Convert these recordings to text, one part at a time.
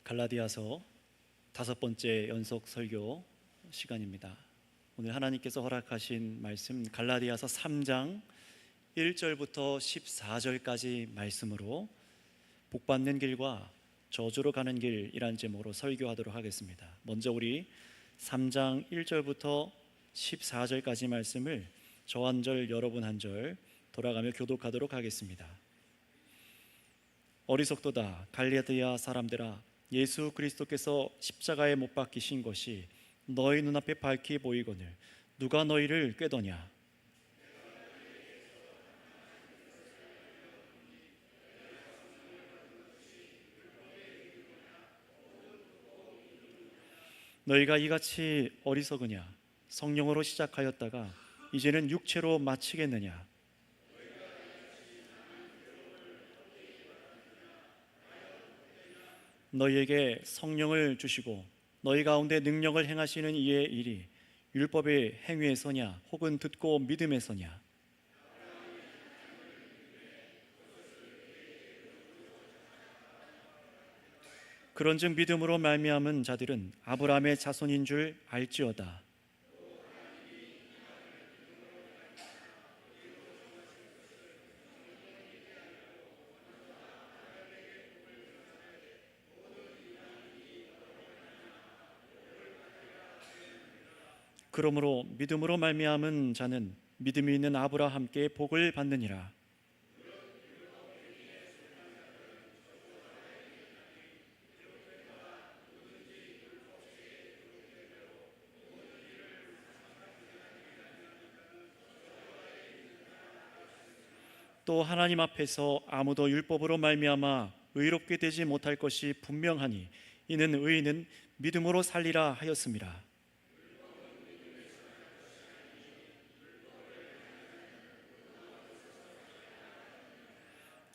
갈라디아서 5번째 연속 설교 시간입니다. 오늘 하나님께서 허락하신 말씀 갈라디아서 3장 1절부터 14절까지 말씀으로 복받는 길과 저주로 가는 길이란 제목으로 설교하도록 하겠습니다. 먼저 우리 3장 1절부터 14절까지 말씀을 저 한 절 여러분 한 절 돌아가며 교독하도록 하겠습니다. 어리석도다 갈라디아 사람들아, 예수 그리스도께서 십자가에 못 박히신 것이 너희 눈앞에 밝히 보이거늘 누가 너희를 꾀더냐? 너희가 이같이 어리석으냐? 성령으로 시작하였다가 이제는 육체로 마치겠느냐? 너희에게 성령을 주시고 너희 가운데 능력을 행하시는 이의 일이 율법의 행위에서냐 혹은 듣고 믿음에서냐? 그런즉 믿음으로 말미암은 자들은 아브라함의 자손인 줄 알지어다. 그러므로 믿음으로 말미암은 자는 믿음이 있는 아브라함께 복을 받느니라. 또 하나님 앞에서 아무도 율법으로 말미암아 의롭게 되지 못할 것이 분명하니 이는 의인은 믿음으로 살리라 하였음이라.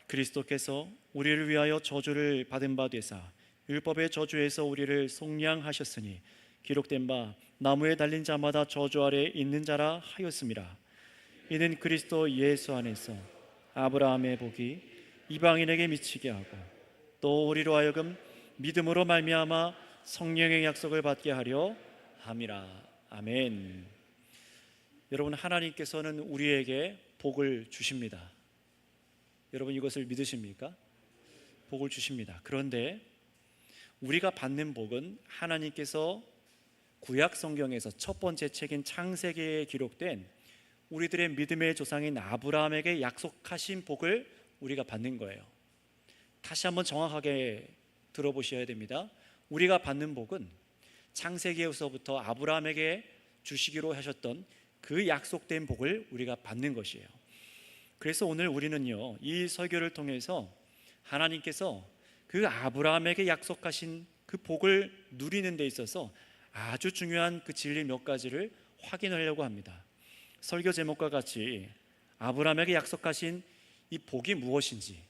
그리스도께서 우리를 위하여 저주를 받은 바 되사 율법의 저주에서 우리를 속량하셨으니 기록된 바 나무에 달린 자마다 저주 아래 있는 자라 하였음이라. 이는 그리스도 예수 안에서 아브라함의 복이 이방인에게 미치게 하고 또 우리로 하여금 믿음으로 말미암아 성령의 약속을 받게 하려 함이라. 아멘. 여러분, 하나님께서는 우리에게 복을 주십니다. 여러분, 이것을 믿으십니까? 복을 주십니다. 그런데 우리가 받는 복은 하나님께서 구약 성경에서 첫 번째 책인 창세기에 기록된 우리들의 믿음의 조상인 아브라함에게 약속하신 복을 우리가 받는 거예요. 다시 한번 정확하게 들어보셔야 됩니다. 우리가 받는 복은 창세기에서부터 아브라함에게 주시기로 하셨던 그 약속된 복을 우리가 받는 것이에요. 그래서 오늘 우리는요, 이 설교를 통해서 하나님께서 그 아브라함에게 약속하신 그 복을 누리는 데 있어서 아주 중요한 그 진리 몇 가지를 확인하려고 합니다. 설교 제목과 같이 아브라함에게 약속하신 이 복이 무엇인지,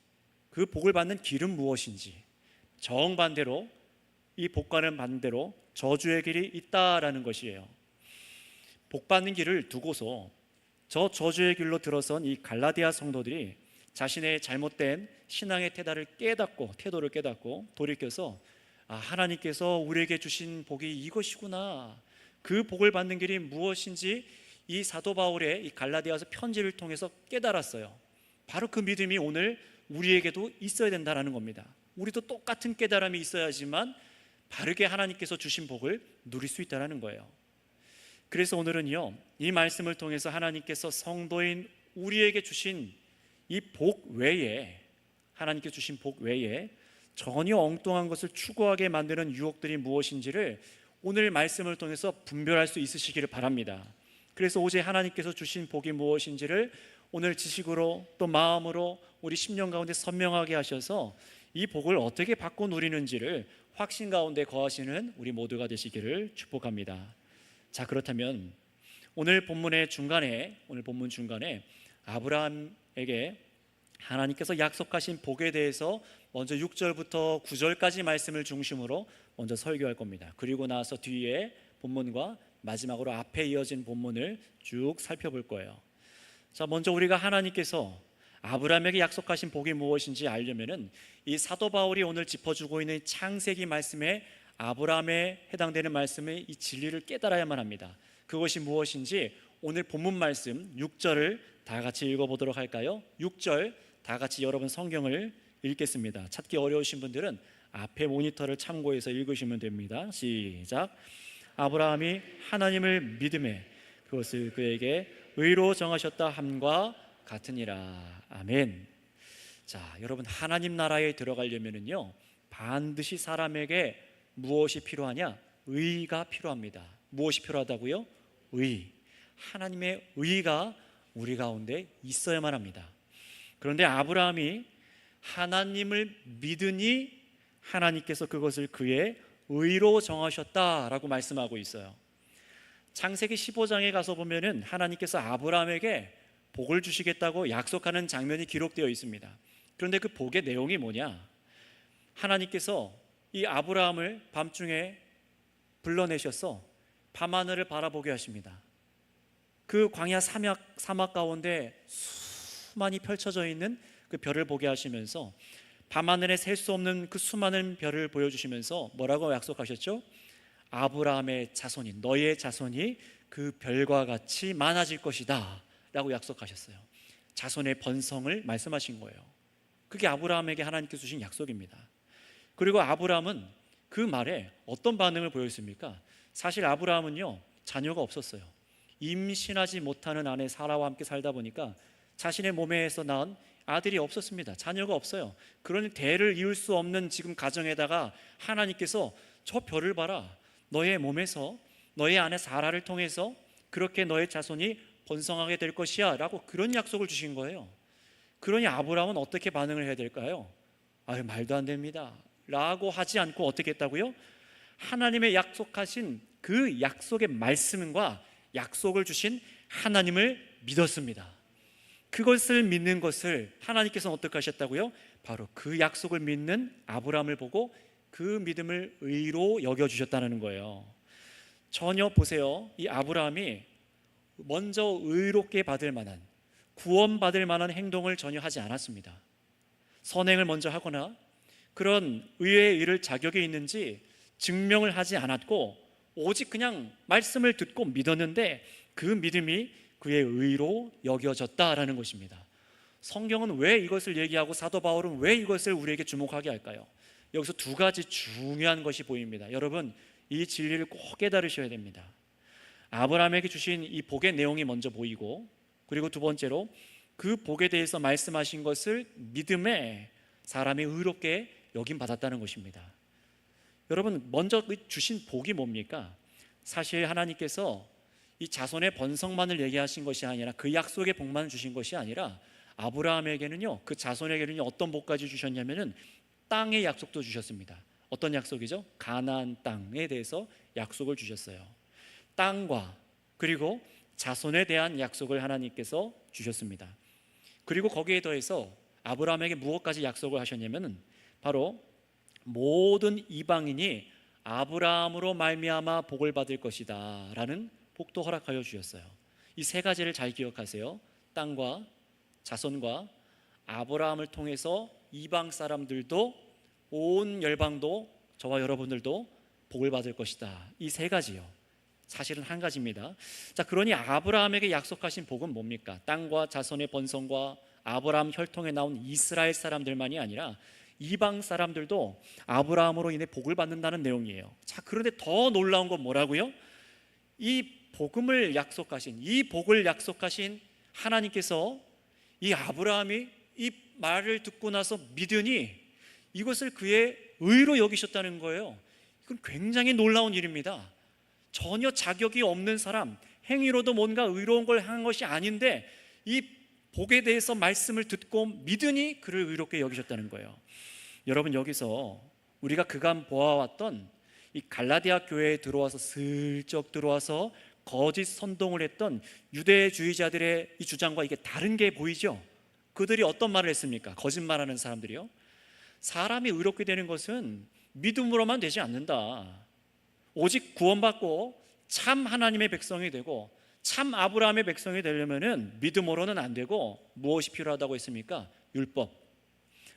그 복을 받는 길은 무엇인지, 정반대로 이 복과는 반대로 저주의 길이 있다라는 것이에요. 복 받는 길을 두고서 저 저주의 길로 들어선 이 갈라디아 성도들이 자신의 잘못된 신앙의 태도를 깨닫고 돌이켜서 하나님께서 우리에게 주신 복이 이것이구나, 그 복을 받는 길이 무엇인지 이 사도 바울의 이 갈라디아서 편지를 통해서 깨달았어요. 바로 그 믿음이 오늘 우리에게도 있어야 된다는 겁니다. 우리도 똑같은 깨달음이 있어야지만 바르게 하나님께서 주신 복을 누릴 수 있다는 거예요. 그래서 오늘은요, 이 말씀을 통해서 하나님께서 성도인 우리에게 주신 이 복 외에, 하나님께 주신 복 외에 전혀 엉뚱한 것을 추구하게 만드는 유혹들이 무엇인지를 오늘 말씀을 통해서 분별할 수 있으시기를 바랍니다. 그래서 오직 하나님께서 주신 복이 무엇인지를 오늘 지식으로 또 마음으로 우리 심령 가운데 선명하게 하셔서 이 복을 어떻게 받고 누리는지를 확신 가운데 거하시는 우리 모두가 되시기를 축복합니다. 자, 그렇다면 오늘 본문 중간에 아브라함에게 하나님께서 약속하신 복에 대해서 먼저 6절부터 9절까지 말씀을 중심으로 먼저 설교할 겁니다. 그리고 나서 뒤에 본문과 마지막으로 앞에 이어진 본문을 쭉 살펴볼 거예요. 자, 먼저 우리가 하나님께서 아브라함에게 약속하신 복이 무엇인지 알려면은 이 사도 바울이 오늘 짚어주고 있는 창세기 말씀에 아브라함에 해당되는 말씀의 이 진리를 깨달아야만 합니다. 그것이 무엇인지 오늘 본문 말씀 6절을 다 같이 읽어보도록 할까요? 6절 다 같이 여러분 성경을 읽겠습니다. 찾기 어려우신 분들은 앞에 모니터를 참고해서 읽으시면 됩니다. 시작. 아브라함이 하나님을 믿음에 그것을 그에게 의로 정하셨다 함과 같으니라. 아멘. 자, 여러분, 하나님 나라에 들어가려면은요 반드시 사람에게 무엇이 필요하냐? 의가 필요합니다. 무엇이 필요하다고요? 의. 하나님의 의가 우리 가운데 있어야만 합니다. 그런데 아브라함이 하나님을 믿으니 하나님께서 그것을 그의 의로 정하셨다라고 말씀하고 있어요. 창세기 15장에 가서 보면은 하나님께서 아브라함에게 복을 주시겠다고 약속하는 장면이 기록되어 있습니다. 그런데 그 복의 내용이 뭐냐? 하나님께서 이 아브라함을 밤중에 불러내셔서 밤하늘을 바라보게 하십니다. 그 광야 사막 가운데 수많이 펼쳐져 있는 그 별을 보게 하시면서 밤하늘에 셀 수 없는 그 수많은 별을 보여주시면서 뭐라고 약속하셨죠? 아브라함의 자손이, 너의 자손이 그 별과 같이 많아질 것이다 라고 약속하셨어요. 자손의 번성을 말씀하신 거예요. 그게 아브라함에게 하나님께서 주신 약속입니다. 그리고 아브라함은 그 말에 어떤 반응을 보였습니까? 사실 아브라함은요 자녀가 없었어요. 임신하지 못하는 아내 사라와 함께 살다 보니까 자신의 몸에서 낳은 아들이 없었습니다. 자녀가 없어요. 그러니 대를 이을 수 없는 지금 가정에다가 하나님께서 저 별을 봐라, 너의 몸에서 너의 아내 사라를 통해서 그렇게 너의 자손이 번성하게 될 것이야 라고 그런 약속을 주신 거예요. 그러니 아브라함은 어떻게 반응을 해야 될까요? 아유, 말도 안 됩니다 라고 하지 않고 어떻게 했다고요? 하나님의 약속하신 그 약속의 말씀과 약속을 주신 하나님을 믿었습니다. 그것을 믿는 것을 하나님께서는 어떻게 하셨다고요? 바로 그 약속을 믿는 아브라함을 보고 그 믿음을 의로 여겨주셨다는 거예요. 전혀 보세요, 이 아브라함이 먼저 의롭게 받을 만한, 구원받을 만한 행동을 전혀 하지 않았습니다. 선행을 먼저 하거나 그런 의의 일을 자격이 있는지 증명을 하지 않았고 오직 그냥 말씀을 듣고 믿었는데 그 믿음이 그의 의로 여겨졌다라는 것입니다. 성경은 왜 이것을 얘기하고 사도 바울은 왜 이것을 우리에게 주목하게 할까요? 여기서 두 가지 중요한 것이 보입니다. 여러분, 이 진리를 꼭 깨달으셔야 됩니다. 아브라함에게 주신 이 복의 내용이 먼저 보이고, 그리고 두 번째로 그 복에 대해서 말씀하신 것을 믿음에 사람이 의롭게 여김 받았다는 것입니다. 여러분, 먼저 주신 복이 뭡니까? 사실 하나님께서 이 자손의 번성만을 얘기하신 것이 아니라, 그 약속의 복만을 주신 것이 아니라 아브라함에게는요, 그 자손에게는 어떤 복까지 주셨냐면은 땅의 약속도 주셨습니다. 어떤 약속이죠? 가나안 땅에 대해서 약속을 주셨어요. 땅과 그리고 자손에 대한 약속을 하나님께서 주셨습니다. 그리고 거기에 더해서 아브라함에게 무엇까지 약속을 하셨냐면은 바로 모든 이방인이 아브라함으로 말미암아 복을 받을 것이다 라는 복도 허락하여 주셨어요. 이 세 가지를 잘 기억하세요. 땅과 자손과 아브라함을 통해서 이방 사람들도, 온 열방도, 저와 여러분들도 복을 받을 것이다. 이 세 가지요. 사실은 한 가지입니다. 자, 그러니 아브라함에게 약속하신 복은 뭡니까? 땅과 자손의 번성과 아브라함 혈통에 나온 이스라엘 사람들만이 아니라 이방 사람들도 아브라함으로 인해 복을 받는다는 내용이에요. 자, 그런데 더 놀라운 건 뭐라고요? 이 복을 약속하신 하나님께서 이 아브라함이 이 말을 듣고 나서 믿으니 이것을 그의 의로 여기셨다는 거예요. 이건 굉장히 놀라운 일입니다. 전혀 자격이 없는 사람, 행위로도 뭔가 의로운 걸 한 것이 아닌데 이 복에 대해서 말씀을 듣고 믿으니 그를 의롭게 여기셨다는 거예요. 여러분, 여기서 우리가 그간 보아왔던 이 갈라디아 교회에 들어와서 슬쩍 들어와서 거짓 선동을 했던 유대주의자들의 이 주장과 이게 다른 게 보이죠? 그들이 어떤 말을 했습니까? 거짓말하는 사람들이요. 사람이 의롭게 되는 것은 믿음으로만 되지 않는다. 오직 구원받고 참 하나님의 백성이 되고 참 아브라함의 백성이 되려면은 믿음으로는 안 되고 무엇이 필요하다고 했습니까? 율법.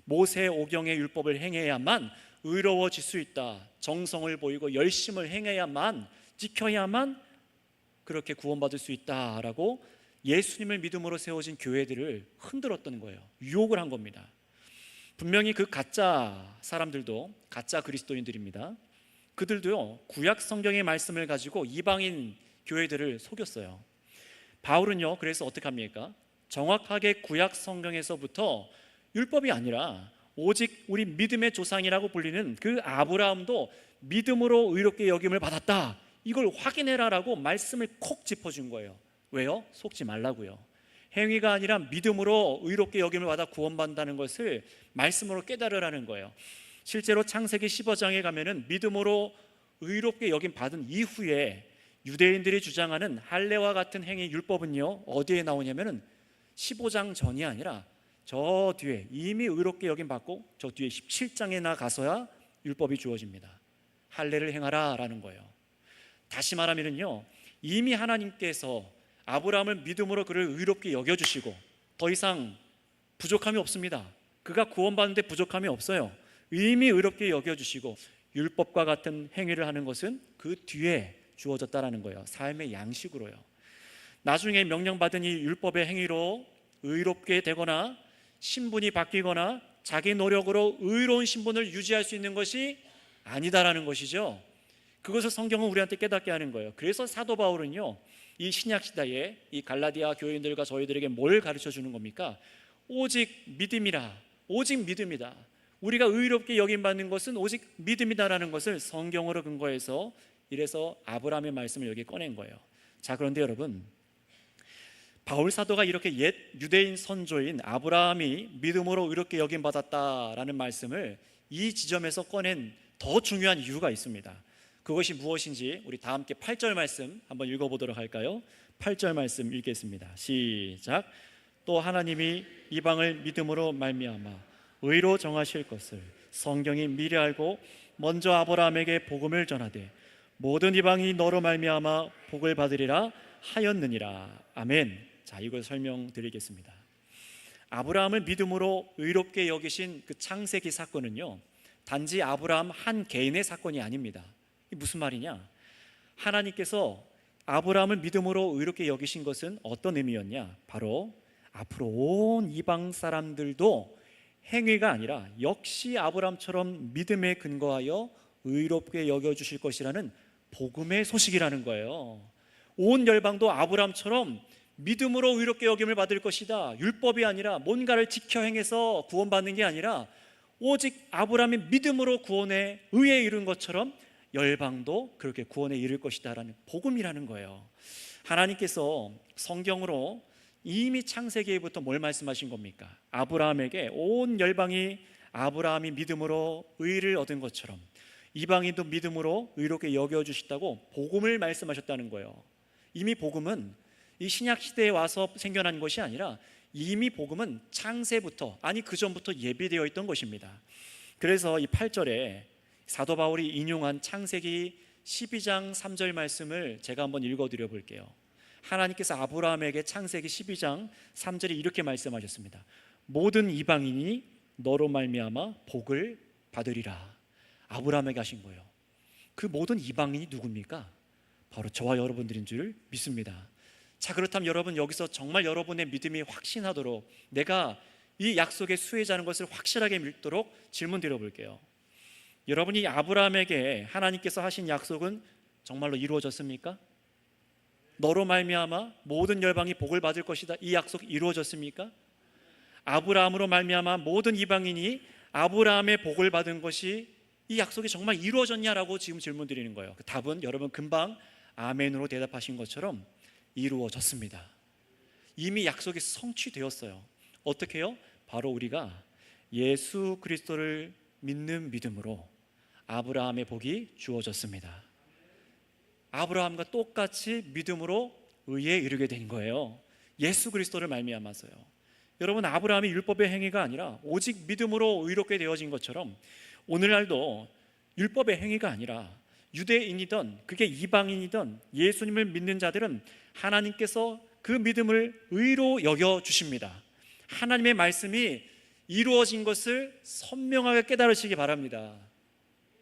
모세 오경의 율법을 행해야만 의로워질 수 있다. 정성을 보이고 열심을 행해야만, 지켜야만 그렇게 구원받을 수 있다라고 예수님을 믿음으로 세워진 교회들을 흔들었던 거예요. 유혹을 한 겁니다. 분명히 그 가짜 사람들도 가짜 그리스도인들입니다. 그들도요, 구약 성경의 말씀을 가지고 이방인 교회들을 속였어요. 바울은요, 그래서 어떻게 합니까? 정확하게 구약 성경에서부터 율법이 아니라 오직 우리 믿음의 조상이라고 불리는 그 아브라함도 믿음으로 의롭게 여김을 받았다, 이걸 확인해라라고 말씀을 콕 짚어준 거예요. 왜요? 속지 말라고요. 행위가 아니라 믿음으로 의롭게 여김을 받아 구원받는다는 것을 말씀으로 깨달으라는 거예요. 실제로 창세기 15장에 가면은 믿음으로 의롭게 여김 받은 이후에 유대인들이 주장하는 할례와 같은 행위 율법은요, 어디에 나오냐면은 15장 전이 아니라 저 뒤에, 이미 의롭게 여김 받고 저 뒤에 17장에 가서야 율법이 주어집니다. 할례를 행하라 라는 거예요. 다시 말하면은요, 이미 하나님께서 아브라함을 믿음으로 그를 의롭게 여겨주시고 더 이상 부족함이 없습니다. 그가 구원받는데 부족함이 없어요. 이미 의롭게 여겨주시고 율법과 같은 행위를 하는 것은 그 뒤에 주어졌다라는 거예요. 삶의 양식으로요. 나중에 명령받은 이 율법의 행위로 의롭게 되거나 신분이 바뀌거나 자기 노력으로 의로운 신분을 유지할 수 있는 것이 아니다라는 것이죠. 그것을 성경은 우리한테 깨닫게 하는 거예요. 그래서 사도 바울은요, 이 신약 시대에 이 갈라디아 교인들과 저희들에게 뭘 가르쳐 주는 겁니까? 오직 믿음이라, 오직 믿음이다. 우리가 의롭게 여김받는 것은 오직 믿음이다라는 것을 성경으로 근거해서 이래서 아브라함의 말씀을 여기 꺼낸 거예요. 자, 그런데 여러분, 바울 사도가 이렇게 옛 유대인 선조인 아브라함이 믿음으로 의롭게 여김받았다라는 말씀을 이 지점에서 꺼낸 더 중요한 이유가 있습니다. 그것이 무엇인지 우리 다 함께 8절 말씀 한번 읽어보도록 할까요? 8절 말씀 읽겠습니다. 시작. 또 하나님이 이방을 믿음으로 말미암아 의로 정하실 것을 성경이 미리 알고 먼저 아브라함에게 복음을 전하되 모든 이방이 너로 말미암아 복을 받으리라 하였느니라. 아멘. 자, 이걸 설명드리겠습니다. 아브라함을 믿음으로 의롭게 여기신 그 창세기 사건은요, 단지 아브라함 한 개인의 사건이 아닙니다. 이게 무슨 말이냐? 하나님께서 아브라함을 믿음으로 의롭게 여기신 것은 어떤 의미였냐? 바로 앞으로 온 이방 사람들도 행위가 아니라 역시 아브라함처럼 믿음에 근거하여 의롭게 여겨주실 것이라는 복음의 소식이라는 거예요. 온 열방도 아브라함처럼 믿음으로 의롭게 여김을 받을 것이다. 율법이 아니라 뭔가를 지켜 행해서 구원받는 게 아니라 오직 아브라함이 믿음으로 구원에 의에 이른 것처럼 열방도 그렇게 구원에 이를 것이다 라는 복음이라는 거예요. 하나님께서 성경으로 이미 창세기부터 뭘 말씀하신 겁니까? 아브라함에게 온 열방이 아브라함이 믿음으로 의를 얻은 것처럼 이방인도 믿음으로 의롭게 여겨주시다고 복음을 말씀하셨다는 거예요. 이미 복음은 이 신약 시대에 와서 생겨난 것이 아니라 이미 복음은 창세부터, 아니 그 전부터 예비되어 있던 것입니다. 그래서 이 8절에 사도 바울이 인용한 창세기 12장 3절 말씀을 제가 한번 읽어드려 볼게요. 하나님께서 아브라함에게 창세기 12장 3절에 이렇게 말씀하셨습니다. 모든 이방인이 너로 말미암아 복을 받으리라. 아브라함에게 하신 거예요. 그 모든 이방인이 누굽니까? 바로 저와 여러분들인 줄 믿습니다. 자, 그렇다면 여러분, 여기서 정말 여러분의 믿음이 확신하도록, 내가 이 약속의 수혜자는 것을 확실하게 믿도록 질문 드려볼게요. 여러분이 아브라함에게 하나님께서 하신 약속은 정말로 이루어졌습니까? 너로 말미암아 모든 열방이 복을 받을 것이다, 이 약속 이루어졌습니까? 아브라함으로 말미암아 모든 이방인이 아브라함의 복을 받은 것이, 이 약속이 정말 이루어졌냐라고 지금 질문 드리는 거예요. 그 답은 여러분 금방 아멘으로 대답하신 것처럼 이루어졌습니다. 이미 약속이 성취되었어요. 어떻게 해요? 바로 우리가 예수 그리스도를 믿는 믿음으로 아브라함의 복이 주어졌습니다. 아브라함과 똑같이 믿음으로 의에 이르게 된 거예요. 예수 그리스도를 말미암아서요. 여러분, 아브라함이 율법의 행위가 아니라 오직 믿음으로 의롭게 되어진 것처럼 오늘날도 율법의 행위가 아니라 유대인이든 그게 이방인이든 예수님을 믿는 자들은 하나님께서 그 믿음을 의로 여겨 주십니다. 하나님의 말씀이 이루어진 것을 선명하게 깨달으시기 바랍니다.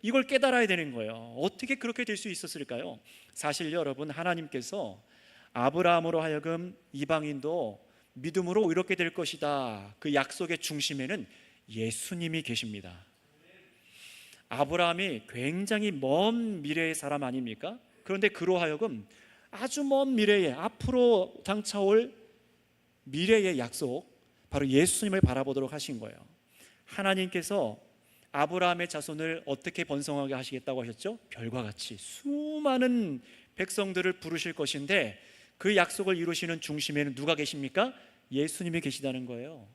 이걸 깨달아야 되는 거예요. 어떻게 그렇게 될 수 있었을까요? 사실 여러분, 하나님께서 아브라함으로 하여금 이방인도 믿음으로 의롭게 될 것이다, 그 약속의 중심에는 예수님이 계십니다. 아브라함이 굉장히 먼 미래의 사람 아닙니까? 그런데 그로 하여금 아주 먼 미래에, 앞으로 장차올 미래의 약속, 바로 예수님을 바라보도록 하신 거예요. 하나님께서 아브라함의 자손을 어떻게 번성하게 하시겠다고 하셨죠? 별과 같이 수많은 백성들을 부르실 것인데, 그 약속을 이루시는 중심에는 누가 계십니까? 예수님이 계시다는 거예요.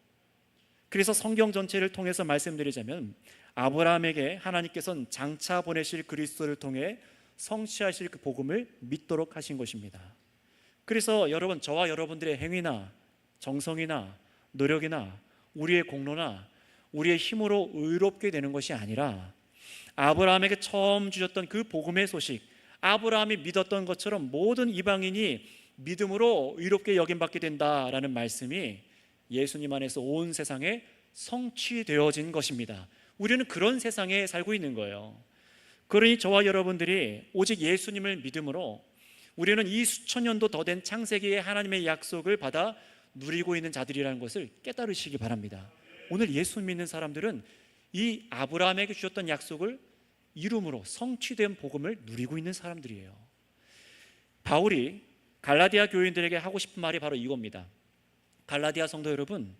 그래서 성경 전체를 통해서 말씀드리자면, 아브라함에게 하나님께서는 장차 보내실 그리스도를 통해 성취하실 그 복음을 믿도록 하신 것입니다. 그래서 여러분, 저와 여러분들의 행위나 정성이나 노력이나 우리의 공로나 우리의 힘으로 의롭게 되는 것이 아니라, 아브라함에게 처음 주셨던 그 복음의 소식, 아브라함이 믿었던 것처럼 모든 이방인이 믿음으로 의롭게 여김받게 된다라는 말씀이 예수님 안에서 온 세상에 성취되어진 것입니다. 우리는 그런 세상에 살고 있는 거예요. 그러니 저와 여러분들이 오직 예수님을 믿음으로 우리는 이 수천 년도 더 된 창세기의 하나님의 약속을 받아 누리고 있는 자들이라는 것을 깨달으시기 바랍니다. 오늘 예수 믿는 사람들은 이 아브라함에게 주셨던 약속을 이름으로 성취된 복음을 누리고 있는 사람들이에요. 바울이 갈라디아 교인들에게 하고 싶은 말이 바로 이겁니다. 갈라디아 성도 여러분,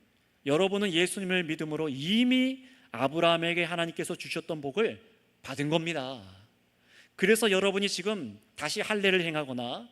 여러분은 예수님을 믿음으로 이미 아브라함에게 하나님께서 주셨던 복을 받은 겁니다. 그래서 여러분이 지금 다시 할례를 행하거나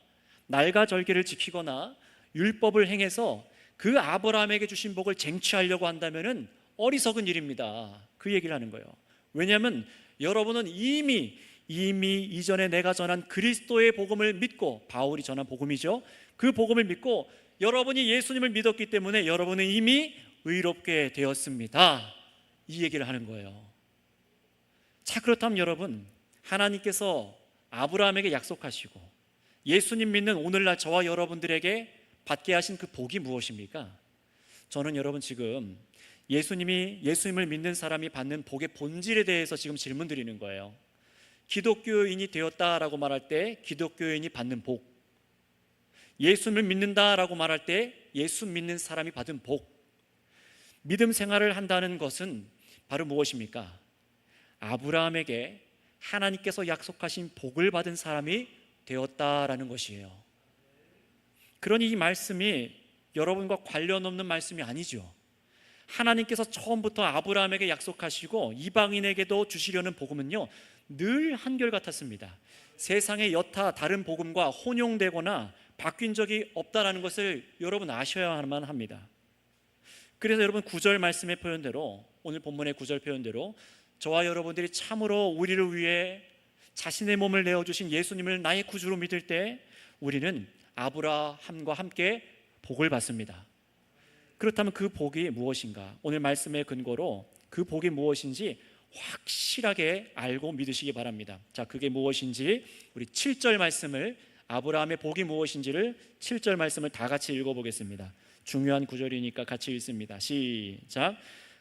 날과 절기를 지키거나 율법을 행해서 그 아브라함에게 주신 복을 쟁취하려고 한다면 어리석은 일입니다. 그 얘기를 하는 거예요. 왜냐하면 여러분은 이미 이전에 내가 전한 그리스도의 복음을 믿고, 바울이 전한 복음이죠, 그 복음을 믿고 여러분이 예수님을 믿었기 때문에 여러분은 이미 의롭게 되었습니다. 이 얘기를 하는 거예요. 자, 그렇다면 여러분, 하나님께서 아브라함에게 약속하시고 예수님 믿는 오늘날 저와 여러분들에게 받게 하신 그 복이 무엇입니까? 저는 여러분, 지금 예수님을 믿는 사람이 받는 복의 본질에 대해서 지금 질문 드리는 거예요. 기독교인이 되었다라고 말할 때 기독교인이 받는 복, 예수님을 믿는다라고 말할 때 예수 믿는 사람이 받은 복, 믿음 생활을 한다는 것은 바로 무엇입니까? 아브라함에게 하나님께서 약속하신 복을 받은 사람이 되었다라는 것이에요. 그러니 이 말씀이 여러분과 관련 없는 말씀이 아니죠. 하나님께서 처음부터 아브라함에게 약속하시고 이방인에게도 주시려는 복음은요, 늘 한결같았습니다. 세상의 여타 다른 복음과 혼용되거나 바뀐 적이 없다라는 것을 여러분 아셔야만 합니다. 그래서 여러분, 9절 말씀의 표현대로, 오늘 본문의 9절 표현대로 저와 여러분들이 참으로 우리를 위해 자신의 몸을 내어주신 예수님을 나의 구주로 믿을 때 우리는 아브라함과 함께 복을 받습니다. 그렇다면 그 복이 무엇인가? 오늘 말씀의 근거로 그 복이 무엇인지 확실하게 알고 믿으시기 바랍니다. 자, 그게 무엇인지 우리 7절 말씀을, 아브라함의 복이 무엇인지를 7절 말씀을 다 같이 읽어보겠습니다. 중요한 구절이니까 같이 읽습니다. 시작.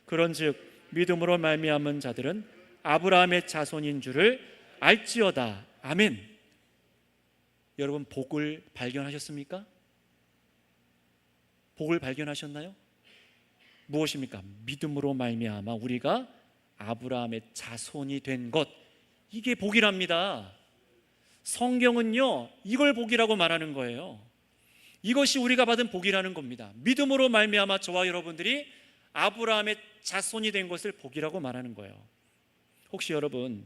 그런즉 믿음으로 말미암은 자들은 아브라함의 자손인 줄을 알지어다. 아멘. 여러분, 복을 발견하셨습니까? 복을 발견하셨나요? 무엇입니까? 믿음으로 말미암아 우리가 아브라함의 자손이 된 것, 이게 복이랍니다. 성경은요, 이걸 복이라고 말하는 거예요. 이것이 우리가 받은 복이라는 겁니다. 믿음으로 말미암아 저와 여러분들이 아브라함의 자손이 된 것을 복이라고 말하는 거예요. 혹시 여러분,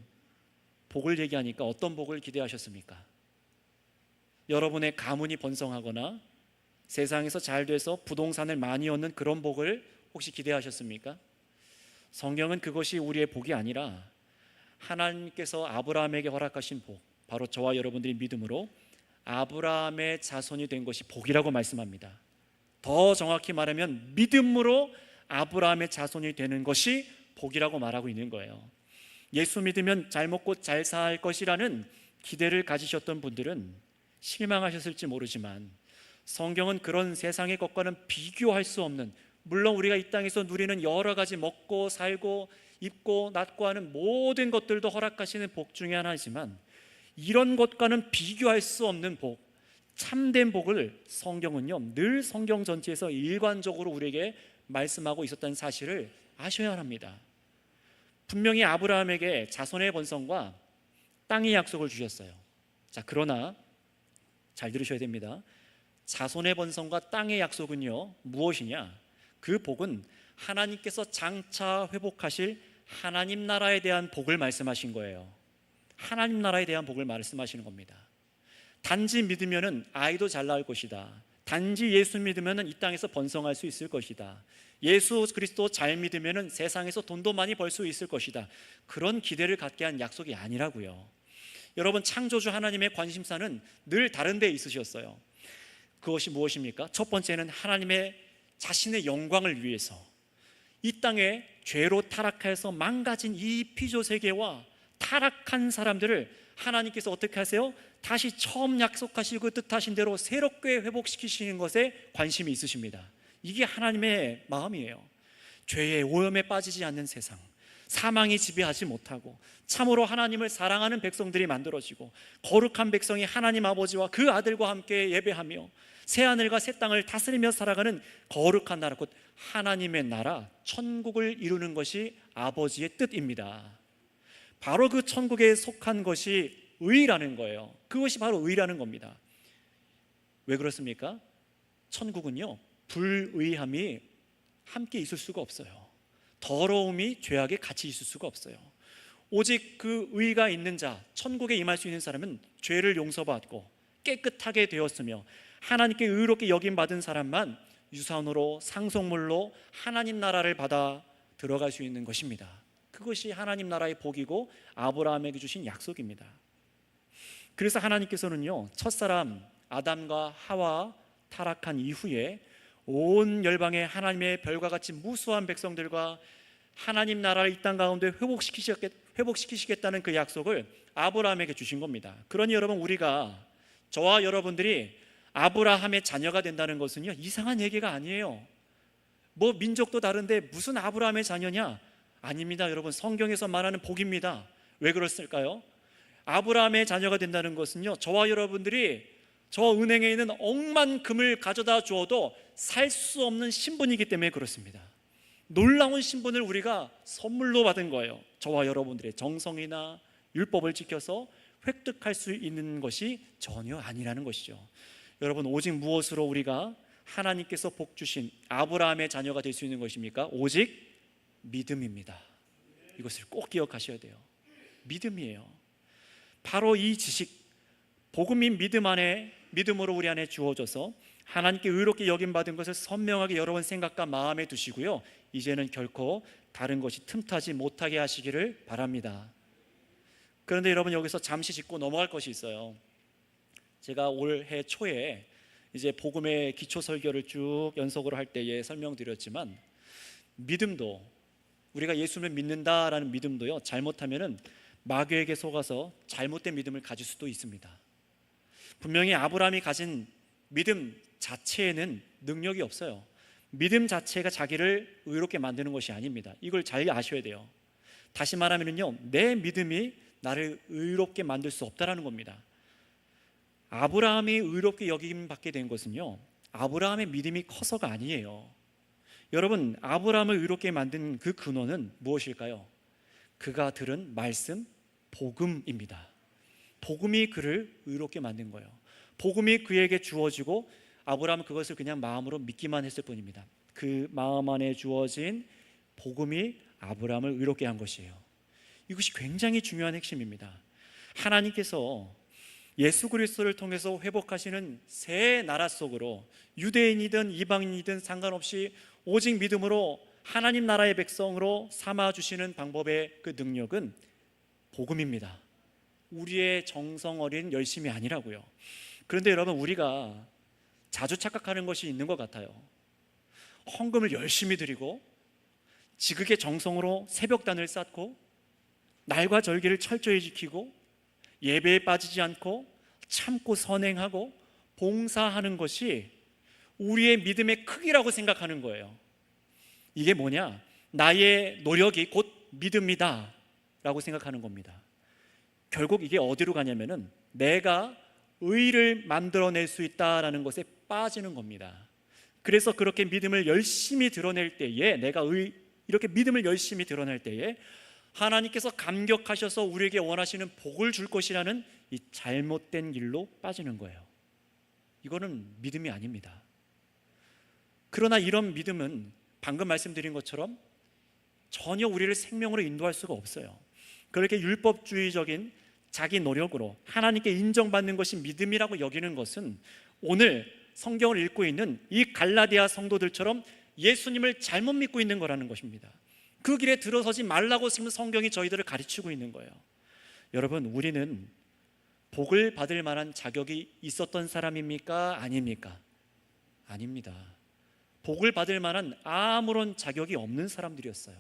복을 얘기하니까 어떤 복을 기대하셨습니까? 여러분의 가문이 번성하거나 세상에서 잘 돼서 부동산을 많이 얻는 그런 복을 혹시 기대하셨습니까? 성경은 그것이 우리의 복이 아니라 하나님께서 아브라함에게 허락하신 복, 바로 저와 여러분들이 믿음으로 아브라함의 자손이 된 것이 복이라고 말씀합니다. 더 정확히 말하면 믿음으로 아브라함의 자손이 되는 것이 복이라고 말하고 있는 거예요. 예수 믿으면 잘 먹고 잘 살 것이라는 기대를 가지셨던 분들은 실망하셨을지 모르지만 성경은 그런 세상의 것과는 비교할 수 없는, 물론 우리가 이 땅에서 누리는 여러 가지 먹고 살고 입고 낫고 하는 모든 것들도 허락하시는 복 중에 하나이지만, 이런 것과는 비교할 수 없는 복, 참된 복을 성경은요 늘 성경 전체에서 일관적으로 우리에게 말씀하고 있었다는 사실을 아셔야 합니다. 분명히 아브라함에게 자손의 번성과 땅의 약속을 주셨어요. 자, 그러나 잘 들으셔야 됩니다. 자손의 번성과 땅의 약속은요 무엇이냐? 그 복은 하나님께서 장차 회복하실 하나님 나라에 대한 복을 말씀하신 거예요. 하나님 나라에 대한 복을 말씀하시는 겁니다. 단지 믿으면은 아이도 잘 낳을 것이다. 단지 예수 믿으면은 이 땅에서 번성할 수 있을 것이다. 예수 그리스도 잘 믿으면은 세상에서 돈도 많이 벌 수 있을 것이다. 그런 기대를 갖게 한 약속이 아니라고요. 여러분, 창조주 하나님의 관심사는 늘 다른 데 있으셨어요. 그것이 무엇입니까? 첫 번째는 하나님의 자신의 영광을 위해서 이 땅에 죄로 타락해서 망가진 이 피조 세계와 타락한 사람들을 하나님께서 어떻게 하세요? 다시 처음 약속하시고 뜻하신 대로 새롭게 회복시키시는 것에 관심이 있으십니다. 이게 하나님의 마음이에요. 죄의 오염에 빠지지 않는 세상, 사망이 지배하지 못하고 참으로 하나님을 사랑하는 백성들이 만들어지고 거룩한 백성이 하나님 아버지와 그 아들과 함께 예배하며 새하늘과 새 땅을 다스리며 살아가는 거룩한 나라, 곧 하나님의 나라, 천국을 이루는 것이 아버지의 뜻입니다. 바로 그 천국에 속한 것이 의라는 거예요. 그것이 바로 의라는 겁니다. 왜 그렇습니까? 천국은요 불의함이 함께 있을 수가 없어요. 더러움이 죄악에 같이 있을 수가 없어요. 오직 그 의가 있는 자, 천국에 임할 수 있는 사람은 죄를 용서받고 깨끗하게 되었으며 하나님께 의롭게 여김받은 사람만 유산으로 상속물로 하나님 나라를 받아 들어갈 수 있는 것입니다. 그것이 하나님 나라의 복이고 아브라함에게 주신 약속입니다. 그래서 하나님께서는요 첫사람 아담과 하와 타락한 이후에 온 열방의 하나님의 별과 같이 무수한 백성들과 하나님 나라를 이 땅 가운데 회복시키시겠다는 그 약속을 아브라함에게 주신 겁니다. 그러니 여러분, 우리가, 저와 여러분들이 아브라함의 자녀가 된다는 것은요 이상한 얘기가 아니에요. 뭐 민족도 다른데 무슨 아브라함의 자녀냐? 아닙니다. 여러분, 성경에서 말하는 복입니다. 왜 그랬을까요? 아브라함의 자녀가 된다는 것은요 저와 여러분들이 저 은행에 있는 억만 금을 가져다 주어도 살 수 없는 신분이기 때문에 그렇습니다. 놀라운 신분을 우리가 선물로 받은 거예요. 저와 여러분들의 정성이나 율법을 지켜서 획득할 수 있는 것이 전혀 아니라는 것이죠. 여러분, 오직 무엇으로 우리가 하나님께서 복 주신 아브라함의 자녀가 될 수 있는 것입니까? 오직 믿음입니다. 이것을 꼭 기억하셔야 돼요. 믿음이에요. 바로 이 지식, 복음인 믿음으로 우리 안에 주어져서 하나님께 의롭게 여김받은 것을 선명하게 여러분 생각과 마음에 두시고요, 이제는 결코 다른 것이 틈타지 못하게 하시기를 바랍니다. 그런데 여러분, 여기서 잠시 짚고 넘어갈 것이 있어요. 제가 올해 초에 이제 복음의 기초 설교를 쭉 연속으로 할 때에 설명드렸지만, 믿음도, 우리가 예수를 믿는다라는 믿음도요 잘못하면은 마귀에게 속아서 잘못된 믿음을 가질 수도 있습니다. 분명히 아브라함이 가진 믿음 자체에는 능력이 없어요. 믿음 자체가 자기를 의롭게 만드는 것이 아닙니다. 이걸 잘 아셔야 돼요. 다시 말하면요, 내 믿음이 나를 의롭게 만들 수 없다라는 겁니다. 아브라함이 의롭게 여김 받게 된 것은요 아브라함의 믿음이 커서가 아니에요. 여러분, 아브라함을 의롭게 만든 그 근원은 무엇일까요? 그가 들은 말씀, 복음입니다. 복음이 그를 의롭게 만든 거예요. 복음이 그에게 주어지고 아브라함은 그것을 그냥 마음으로 믿기만 했을 뿐입니다. 그 마음 안에 주어진 복음이 아브라함을 의롭게 한 것이에요. 이것이 굉장히 중요한 핵심입니다. 하나님께서 예수 그리스도를 통해서 회복하시는 새 나라 속으로 유대인이든 이방인이든 상관없이 오직 믿음으로 하나님 나라의 백성으로 삼아주시는 방법의 그 능력은 복음입니다. 우리의 정성 어린 열심이 아니라고요. 그런데 여러분, 우리가 자주 착각하는 것이 있는 것 같아요. 헌금을 열심히 드리고 지극의 정성으로 새벽단을 쌓고 날과 절기를 철저히 지키고 예배에 빠지지 않고 참고 선행하고 봉사하는 것이 우리의 믿음의 크기라고 생각하는 거예요. 이게 뭐냐? 나의 노력이 곧 믿음이다 라고 생각하는 겁니다. 결국 이게 어디로 가냐면은 내가 의를 만들어낼 수 있다라는 것에 빠지는 겁니다. 그래서 그렇게 믿음을 열심히 드러낼 때에 이렇게 믿음을 열심히 드러낼 때에 하나님께서 감격하셔서 우리에게 원하시는 복을 줄 것이라는 이 잘못된 길로 빠지는 거예요. 이거는 믿음이 아닙니다. 그러나 이런 믿음은 방금 말씀드린 것처럼 전혀 우리를 생명으로 인도할 수가 없어요. 그렇게 율법주의적인 자기 노력으로 하나님께 인정받는 것이 믿음이라고 여기는 것은 오늘 성경을 읽고 있는 이 갈라디아 성도들처럼 예수님을 잘못 믿고 있는 거라는 것입니다. 그 길에 들어서지 말라고 지금 성경이 저희들을 가르치고 있는 거예요. 여러분, 우리는 복을 받을 만한 자격이 있었던 사람입니까? 아닙니까? 아닙니다. 복을 받을 만한 아무런 자격이 없는 사람들이었어요.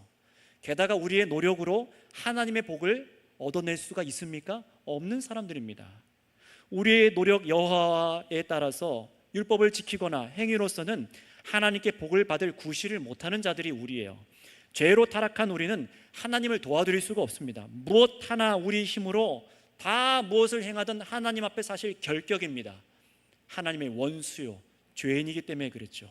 게다가 우리의 노력으로 하나님의 복을 얻어낼 수가 있습니까? 없는 사람들입니다. 우리의 노력 여하에 따라서 율법을 지키거나 행위로서는 하나님께 복을 받을 구실을 못하는 자들이 우리예요. 죄로 타락한 우리는 하나님을 도와드릴 수가 없습니다. 무엇 하나 우리 힘으로 다 무엇을 행하든 하나님 앞에 사실 결격입니다. 하나님의 원수요, 죄인이기 때문에 그랬죠.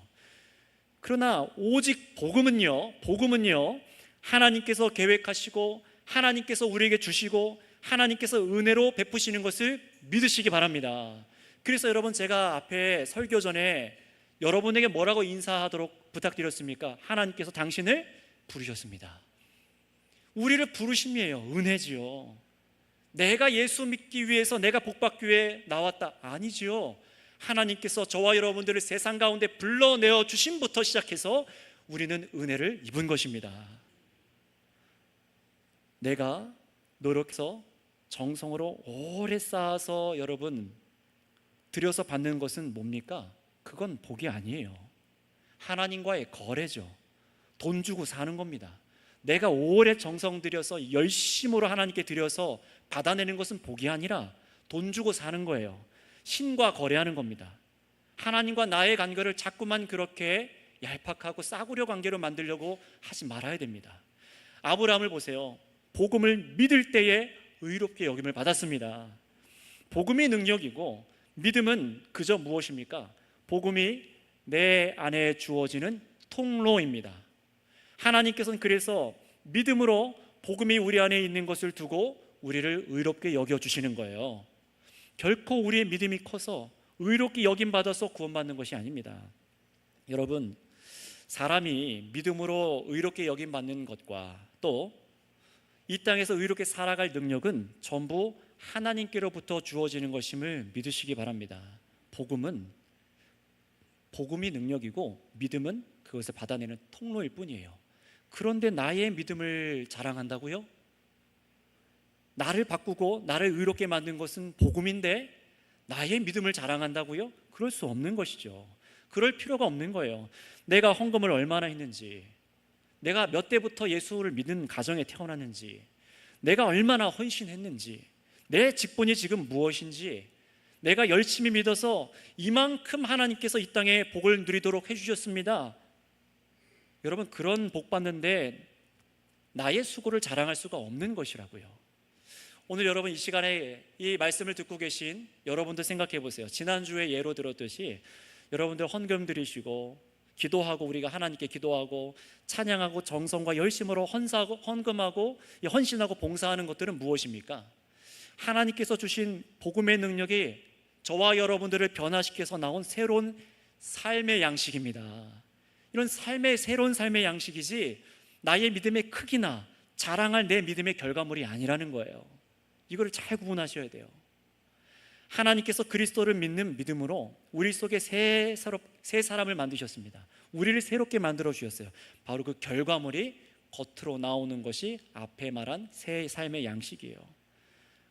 그러나 오직 복음은요, 하나님께서 계획하시고 하나님께서 우리에게 주시고 하나님께서 은혜로 베푸시는 것을 믿으시기 바랍니다. 그래서 여러분, 제가 앞에 설교 전에 여러분에게 뭐라고 인사하도록 부탁드렸습니까? 하나님께서 당신을 부르셨습니다. 우리를 부르심이에요. 은혜지요. 내가 예수 믿기 위해서 내가 복받기 위해 나왔다, 아니지요. 하나님께서 저와 여러분들을 세상 가운데 불러내어 주심부터 시작해서 우리는 은혜를 입은 것입니다. 내가 노력해서 정성으로 오래 쌓아서 여러분 들여서 받는 것은 뭡니까? 그건 복이 아니에요. 하나님과의 거래죠. 돈 주고 사는 겁니다. 내가 오래 정성 들여서 열심으로 하나님께 드려서 받아내는 것은 복이 아니라 돈 주고 사는 거예요. 신과 거래하는 겁니다. 하나님과 나의 관계를 자꾸만 그렇게 얄팍하고 싸구려 관계로 만들려고 하지 말아야 됩니다. 아브라함을 보세요. 복음을 믿을 때에 의롭게 여김을 받았습니다. 복음이 능력이고 믿음은 그저 무엇입니까? 복음이 내 안에 주어지는 통로입니다. 하나님께서는 그래서 믿음으로 복음이 우리 안에 있는 것을 두고 우리를 의롭게 여겨주시는 거예요. 결코 우리의 믿음이 커서 의롭게 여김받아서 구원받는 것이 아닙니다. 여러분, 사람이 믿음으로 의롭게 여김받는 것과 또 이 땅에서 의롭게 살아갈 능력은 전부 하나님께로부터 주어지는 것임을 믿으시기 바랍니다. 복음이 능력이고 믿음은 그것을 받아내는 통로일 뿐이에요. 그런데 나의 믿음을 자랑한다고요? 나를 바꾸고 나를 의롭게 만든 것은 복음인데 나의 믿음을 자랑한다고요? 그럴 수 없는 것이죠. 그럴 필요가 없는 거예요. 내가 헌금을 얼마나 했는지, 내가 몇 대부터 예수를 믿는 가정에 태어났는지, 내가 얼마나 헌신했는지, 내 직분이 지금 무엇인지, 내가 열심히 믿어서 이만큼 하나님께서 이 땅에 복을 누리도록 해주셨습니다. 여러분, 그런 복 받는데 나의 수고를 자랑할 수가 없는 것이라고요. 오늘 여러분 이 시간에 이 말씀을 듣고 계신 여러분들 생각해 보세요. 지난주에 예로 들었듯이 여러분들 헌금 드리시고 기도하고, 우리가 하나님께 기도하고 찬양하고 정성과 열심으로 헌금하고 헌신하고 봉사하는 것들은 무엇입니까? 하나님께서 주신 복음의 능력이 저와 여러분들을 변화시켜서 나온 새로운 삶의 양식입니다. 이런 새로운 삶의 양식이지 나의 믿음의 크기나 자랑할 내 믿음의 결과물이 아니라는 거예요. 이걸 잘 구분하셔야 돼요. 하나님께서 그리스도를 믿는 믿음으로 우리 속에 새 사람을 만드셨습니다. 우리를 새롭게 만들어 주셨어요. 바로 그 결과물이 겉으로 나오는 것이 앞에 말한 새 삶의 양식이에요.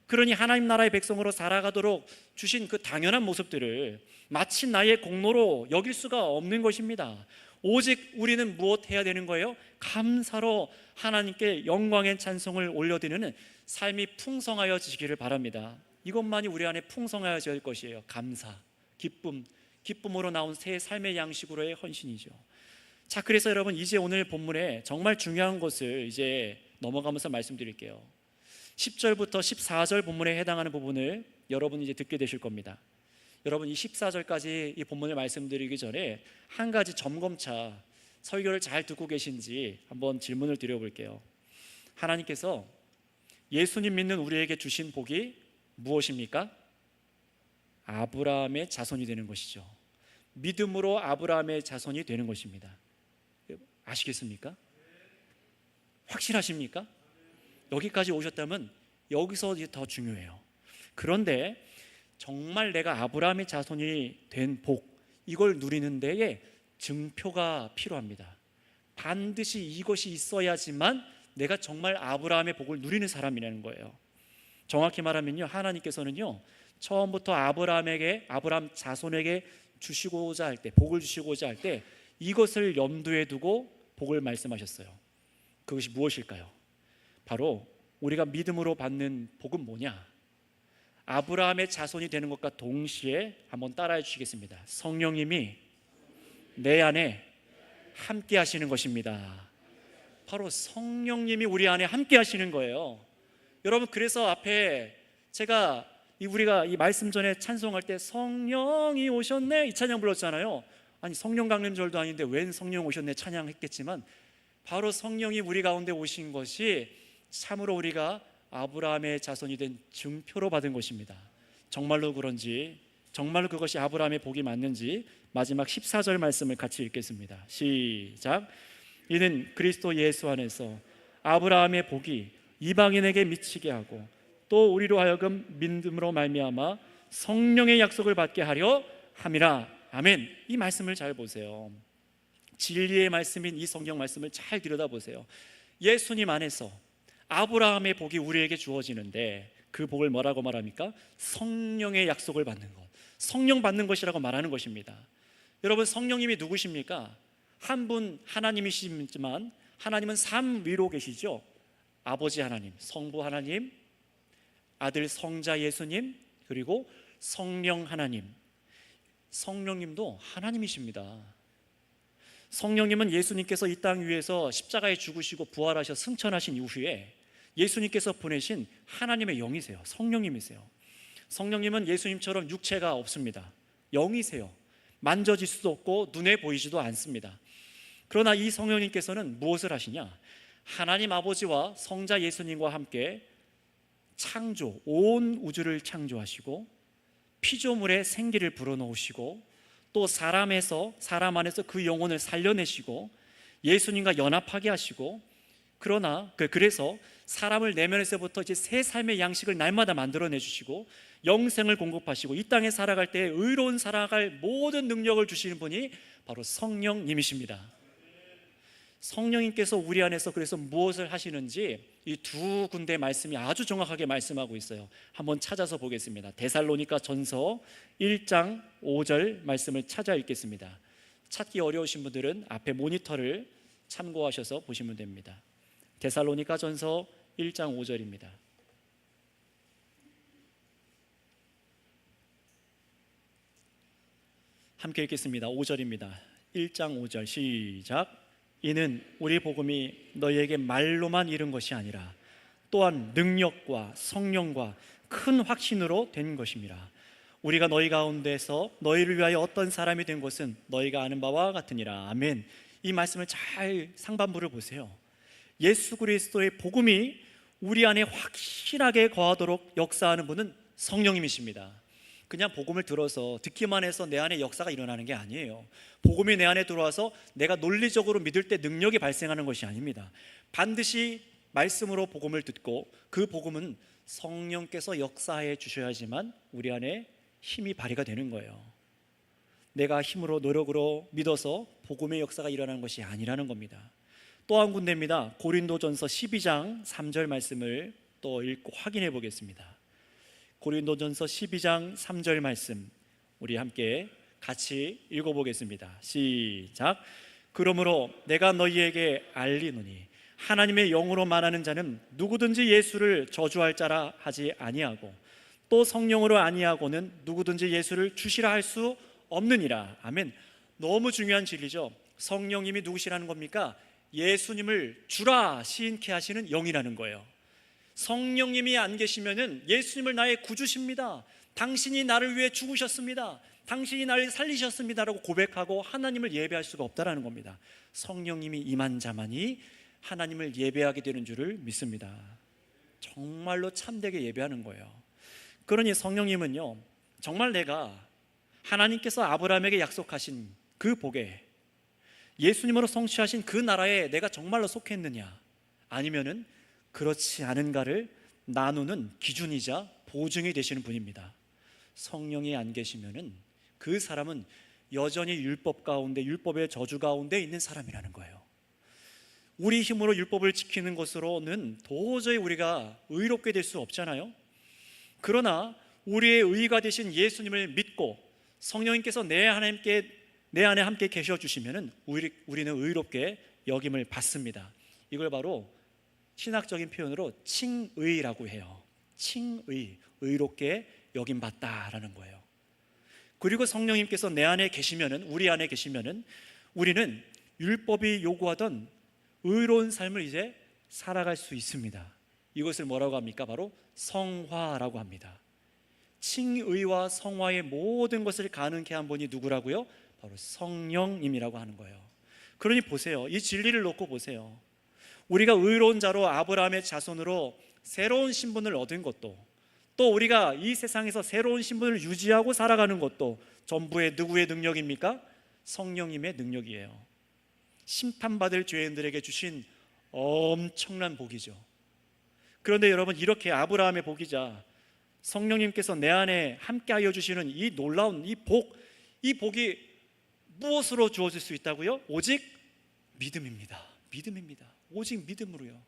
그러니 하나님 나라의 백성으로 살아가도록 주신 그 당연한 모습들을 마치 나의 공로로 여길 수가 없는 것입니다. 오직 우리는 무엇 해야 되는 거예요? 감사로 하나님께 영광의 찬송을 올려드리는 삶이 풍성하여지기를 바랍니다. 이것만이 우리 안에 풍성하여질 것이에요. 감사, 기쁨, 기쁨으로 나온 새 삶의 양식으로의 헌신이죠. 자, 그래서 여러분 이제 오늘 본문에 정말 중요한 것을 이제 넘어가면서 말씀드릴게요. 10절부터 14절 본문에 해당하는 부분을 여러분이 이제 듣게 되실 겁니다. 여러분 이 14절까지 이 본문을 말씀드리기 전에 한 가지 점검차, 설교를 잘 듣고 계신지 한번 질문을 드려볼게요. 하나님께서 예수님 믿는 우리에게 주신 복이 무엇입니까? 아브라함의 자손이 되는 것이죠. 믿음으로 아브라함의 자손이 되는 것입니다. 아시겠습니까? 확실하십니까? 여기까지 오셨다면 여기서 이제 더 중요해요. 그런데 정말 내가 아브라함의 자손이 된 복, 이걸 누리는 데에 증표가 필요합니다. 반드시 이것이 있어야지만 내가 정말 아브라함의 복을 누리는 사람이라는 거예요. 정확히 말하면요, 하나님께서는요 처음부터 아브라함 자손에게 주시고자 할 때, 복을 주시고자 할 때 이것을 염두에 두고 복을 말씀하셨어요. 그것이 무엇일까요? 바로 우리가 믿음으로 받는 복은 뭐냐? 아브라함의 자손이 되는 것과 동시에 한번 따라해 주시겠습니다. 성령님이 내 안에 함께 하시는 것입니다. 바로 성령님이 우리 안에 함께 하시는 거예요. 여러분, 그래서 앞에 제가 우리가 이 말씀 전에 찬송할 때 성령이 오셨네 이 찬양 불렀잖아요. 아니 성령 강림절도 아닌데 웬 성령 오셨네 찬양했겠지만 바로 성령이 우리 가운데 오신 것이 참으로 우리가 아브라함의 자손이 된 증표로 받은 것입니다. 정말로 그런지, 정말로 그것이 아브라함의 복이 맞는지 마지막 14절 말씀을 같이 읽겠습니다. 시작. 이는 그리스도 예수 안에서 아브라함의 복이 이방인에게 미치게 하고 또 우리로 하여금 믿음으로 말미암아 성령의 약속을 받게 하려 함이라. 아멘. 이 말씀을 잘 보세요. 진리의 말씀인 이 성경 말씀을 잘 들여다보세요. 예수님 안에서 아브라함의 복이 우리에게 주어지는데 그 복을 뭐라고 말합니까? 성령의 약속을 받는 것, 성령 받는 것이라고 말하는 것입니다. 여러분, 성령님이 누구십니까? 한 분 하나님이시지만 하나님은 삼 위로 계시죠. 아버지 하나님, 성부 하나님, 아들 성자 예수님, 그리고 성령 하나님. 성령님도 하나님이십니다. 성령님은 예수님께서 이 땅 위에서 십자가에 죽으시고 부활하셔 승천하신 이후에 예수님께서 보내신 하나님의 영이세요. 성령님이세요. 성령님은 예수님처럼 육체가 없습니다. 영이세요. 만져질 수도 없고 눈에 보이지도 않습니다. 그러나 이 성령님께서는 무엇을 하시냐? 하나님 아버지와 성자 예수님과 함께 창조, 온 우주를 창조하시고 피조물에 생기를 불어넣으시고 또 사람 안에서 그 영혼을 살려내시고 예수님과 연합하게 하시고 그래서 사람을 내면에서부터 이제 새 삶의 양식을 날마다 만들어내 주시고 영생을 공급하시고 이 땅에 살아갈 때 의로운 살아갈 모든 능력을 주시는 분이 바로 성령님이십니다. 성령님께서 우리 안에서 그래서 무엇을 하시는지 이 두 군데 말씀이 아주 정확하게 말씀하고 있어요. 한번 찾아서 보겠습니다. 데살로니가 전서 1장 5절 말씀을 찾아 읽겠습니다. 찾기 어려우신 분들은 앞에 모니터를 참고하셔서 보시면 됩니다. 데살로니가 전서 1장 5절입니다. 함께 읽겠습니다. 5절입니다. 1장 5절 시작. 이는 우리 복음이 너희에게 말로만 이른 것이 아니라 또한 능력과 성령과 큰 확신으로 된 것입니다. 우리가 너희 가운데서 너희를 위하여 어떤 사람이 된 것은 너희가 아는 바와 같으니라. 아멘. 이 말씀을 잘 상반부를 보세요. 예수 그리스도의 복음이 우리 안에 확실하게 거하도록 역사하는 분은 성령님이십니다. 그냥 복음을 들어서 듣기만 해서 내 안에 역사가 일어나는 게 아니에요. 복음이 내 안에 들어와서 내가 논리적으로 믿을 때 능력이 발생하는 것이 아닙니다. 반드시 말씀으로 복음을 듣고 그 복음은 성령께서 역사해 주셔야지만 우리 안에 힘이 발휘가 되는 거예요. 내가 힘으로 노력으로 믿어서 복음의 역사가 일어나는 것이 아니라는 겁니다. 또 한 군데입니다. 고린도전서 12장 3절 말씀을 또 읽고 확인해 보겠습니다. 고린도전서 12장 3절 말씀 우리 함께 같이 읽어보겠습니다. 시작. 그러므로 내가 너희에게 알리노니 하나님의 영으로 말하는 자는 누구든지 예수를 저주할 자라 하지 아니하고 또 성령으로 아니하고는 누구든지 예수를 주시라 할 수 없느니라. 아멘. 너무 중요한 진리죠. 성령님이 누구시라는 겁니까? 예수님을 주라 시인케 하시는 영이라는 거예요. 성령님이 안 계시면은 예수님을 나의 구주십니다, 당신이 나를 위해 죽으셨습니다, 당신이 나를 살리셨습니다라고 고백하고 하나님을 예배할 수가 없다라는 겁니다. 성령님이 임한 자만이 하나님을 예배하게 되는 줄을 믿습니다. 정말로 참되게 예배하는 거예요. 그러니 성령님은요, 정말 내가 하나님께서 아브라함에게 약속하신 그 복에, 예수님으로 성취하신 그 나라에 내가 정말로 속했느냐, 아니면은 그렇지 않은가를 나누는 기준이자 보증이 되시는 분입니다. 성령이 안 계시면은 그 사람은 여전히 율법 가운데, 율법의 저주 가운데 있는 사람이라는 거예요. 우리 힘으로 율법을 지키는 것으로는 도저히 우리가 의롭게 될 수 없잖아요. 그러나 우리의 의가 되신 예수님을 믿고 성령님께서 내 안에 함께 계셔 주시면은 우리는 의롭게 여김을 받습니다. 이걸 바로 신학적인 표현으로 칭의라고 해요. 칭의, 의롭게 여김 받다라는 거예요. 그리고 성령님께서 내 안에 계시면은, 우리 안에 계시면은 우리는 율법이 요구하던 의로운 삶을 이제 살아갈 수 있습니다. 이것을 뭐라고 합니까? 바로 성화라고 합니다. 칭의와 성화의 모든 것을 가능케 한 분이 누구라고요? 바로 성령님이라고 하는 거예요. 그러니 보세요, 이 진리를 놓고 보세요. 우리가 의로운 자로 아브라함의 자손으로 새로운 신분을 얻은 것도, 또 우리가 이 세상에서 새로운 신분을 유지하고 살아가는 것도 전부의 누구의 능력입니까? 성령님의 능력이에요. 심판받을 죄인들에게 주신 엄청난 복이죠. 그런데 여러분, 이렇게 아브라함의 복이자 성령님께서 내 안에 함께하여 주시는 이 놀라운 이 복이 무엇으로 주어질 수 있다고요? 오직 믿음입니다. 믿음입니다. 오직 믿음으로요.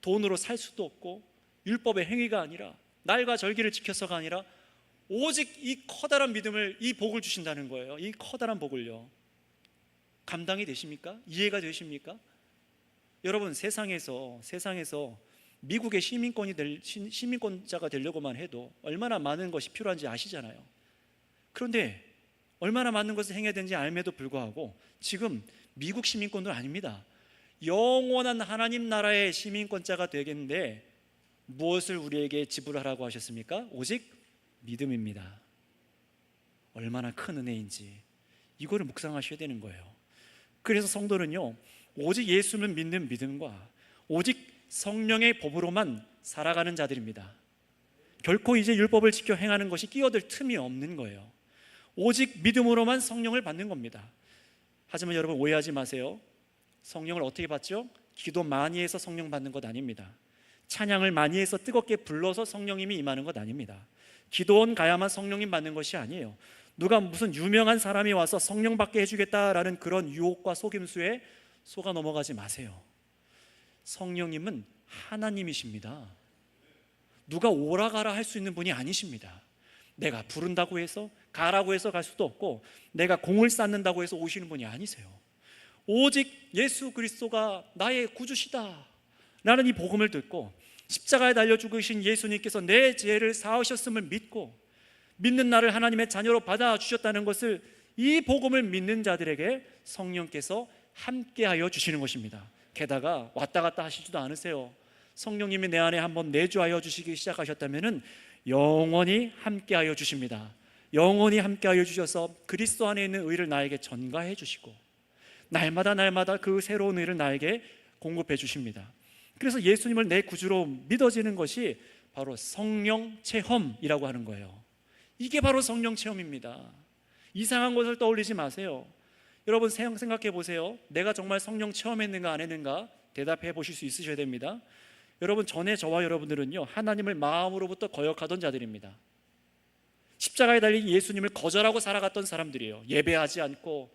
돈으로 살 수도 없고 율법의 행위가 아니라, 날과 절기를 지켜서가 아니라 오직 이 커다란 믿음을, 이 복을 주신다는 거예요. 이 커다란 복을요. 감당이 되십니까? 이해가 되십니까? 여러분, 세상에서 미국의 시민권자가 되려고만 해도 얼마나 많은 것이 필요한지 아시잖아요. 그런데 얼마나 많은 것을 행해야 되는지 알면도 불구하고 지금 미국 시민권도 아닙니다. 영원한 하나님 나라의 시민권자가 되겠는데 무엇을 우리에게 지불하라고 하셨습니까? 오직 믿음입니다. 얼마나 큰 은혜인지 이거를 묵상하셔야 되는 거예요. 그래서 성도는요, 오직 예수를 믿는 믿음과 오직 성령의 법으로만 살아가는 자들입니다. 결코 이제 율법을 지켜 행하는 것이 끼어들 틈이 없는 거예요. 오직 믿음으로만 성령을 받는 겁니다. 하지만 여러분, 오해하지 마세요. 성령을 어떻게 받죠? 기도 많이 해서 성령 받는 것 아닙니다. 찬양을 많이 해서 뜨겁게 불러서 성령님이 임하는 것 아닙니다. 기도원 가야만 성령님 받는 것이 아니에요. 누가 무슨 유명한 사람이 와서 성령 받게 해주겠다라는 그런 유혹과 속임수에 속아 넘어가지 마세요. 성령님은 하나님이십니다. 누가 오라 가라 할 수 있는 분이 아니십니다. 내가 부른다고 해서 가라고 해서 갈 수도 없고, 내가 공을 쌓는다고 해서 오시는 분이 아니세요. 오직 예수 그리스도가 나의 구주시다 라는 이 복음을 듣고, 십자가에 달려 죽으신 예수님께서 내 죄를 사하셨음을 믿고 믿는 나를 하나님의 자녀로 받아주셨다는 것을, 이 복음을 믿는 자들에게 성령께서 함께하여 주시는 것입니다. 게다가 왔다 갔다 하시지도 않으세요. 성령님이 내 안에 한번 내주하여 주시기 시작하셨다면 영원히 함께하여 주십니다. 영원히 함께하여 주셔서 그리스도 안에 있는 의를 나에게 전가해 주시고 날마다 그 새로운 의를 나에게 공급해 주십니다. 그래서 예수님을 내 구주로 믿어지는 것이 바로 성령 체험이라고 하는 거예요. 이게 바로 성령 체험입니다. 이상한 것을 떠올리지 마세요. 여러분, 생각해 보세요. 내가 정말 성령 체험했는가 안 했는가 대답해 보실 수 있으셔야 됩니다. 여러분, 전에 저와 여러분들은요, 하나님을 마음으로부터 거역하던 자들입니다. 십자가에 달린 예수님을 거절하고 살아갔던 사람들이에요. 예배하지 않고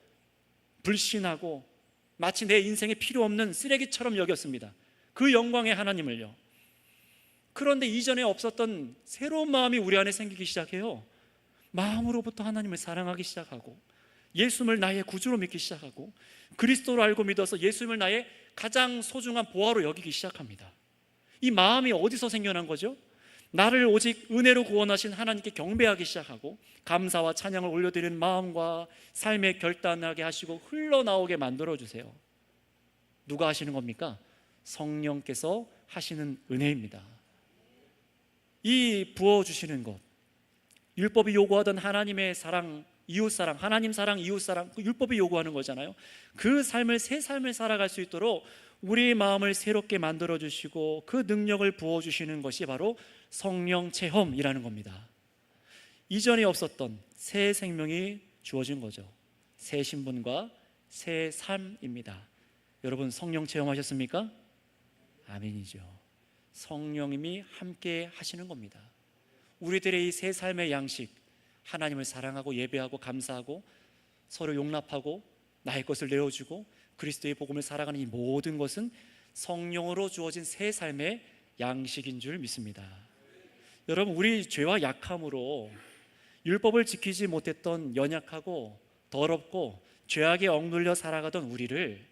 불신하고 마치 내 인생에 필요 없는 쓰레기처럼 여겼습니다. 그 영광의 하나님을요. 그런데 이전에 없었던 새로운 마음이 우리 안에 생기기 시작해요. 마음으로부터 하나님을 사랑하기 시작하고, 예수님을 나의 구주로 믿기 시작하고, 그리스도로 알고 믿어서 예수님을 나의 가장 소중한 보화로 여기기 시작합니다. 이 마음이 어디서 생겨난 거죠? 나를 오직 은혜로 구원하신 하나님께 경배하기 시작하고 감사와 찬양을 올려드리는 마음과 삶에 결단하게 하시고 흘러나오게 만들어주세요. 누가 하시는 겁니까? 성령께서 하시는 은혜입니다. 이 부어주시는 것, 율법이 요구하던 하나님의 사랑, 이웃사랑, 하나님 사랑, 이웃사랑, 그 율법이 요구하는 거잖아요. 그 삶을, 새 삶을 살아갈 수 있도록 우리의 마음을 새롭게 만들어주시고 그 능력을 부어주시는 것이 바로 성령 체험이라는 겁니다. 이전에 없었던 새 생명이 주어진 거죠. 새 신분과 새 삶입니다. 여러분, 성령 체험하셨습니까? 아멘이죠. 성령님이 함께 하시는 겁니다. 우리들의 이 새 삶의 양식, 하나님을 사랑하고 예배하고 감사하고 서로 용납하고 나의 것을 내어주고 그리스도의 복음을 살아가는 이 모든 것은 성령으로 주어진 새 삶의 양식인 줄 믿습니다. 여러분, 우리 죄와 약함으로 율법을 지키지 못했던 연약하고 더럽고 죄악에 억눌려 살아가던 우리를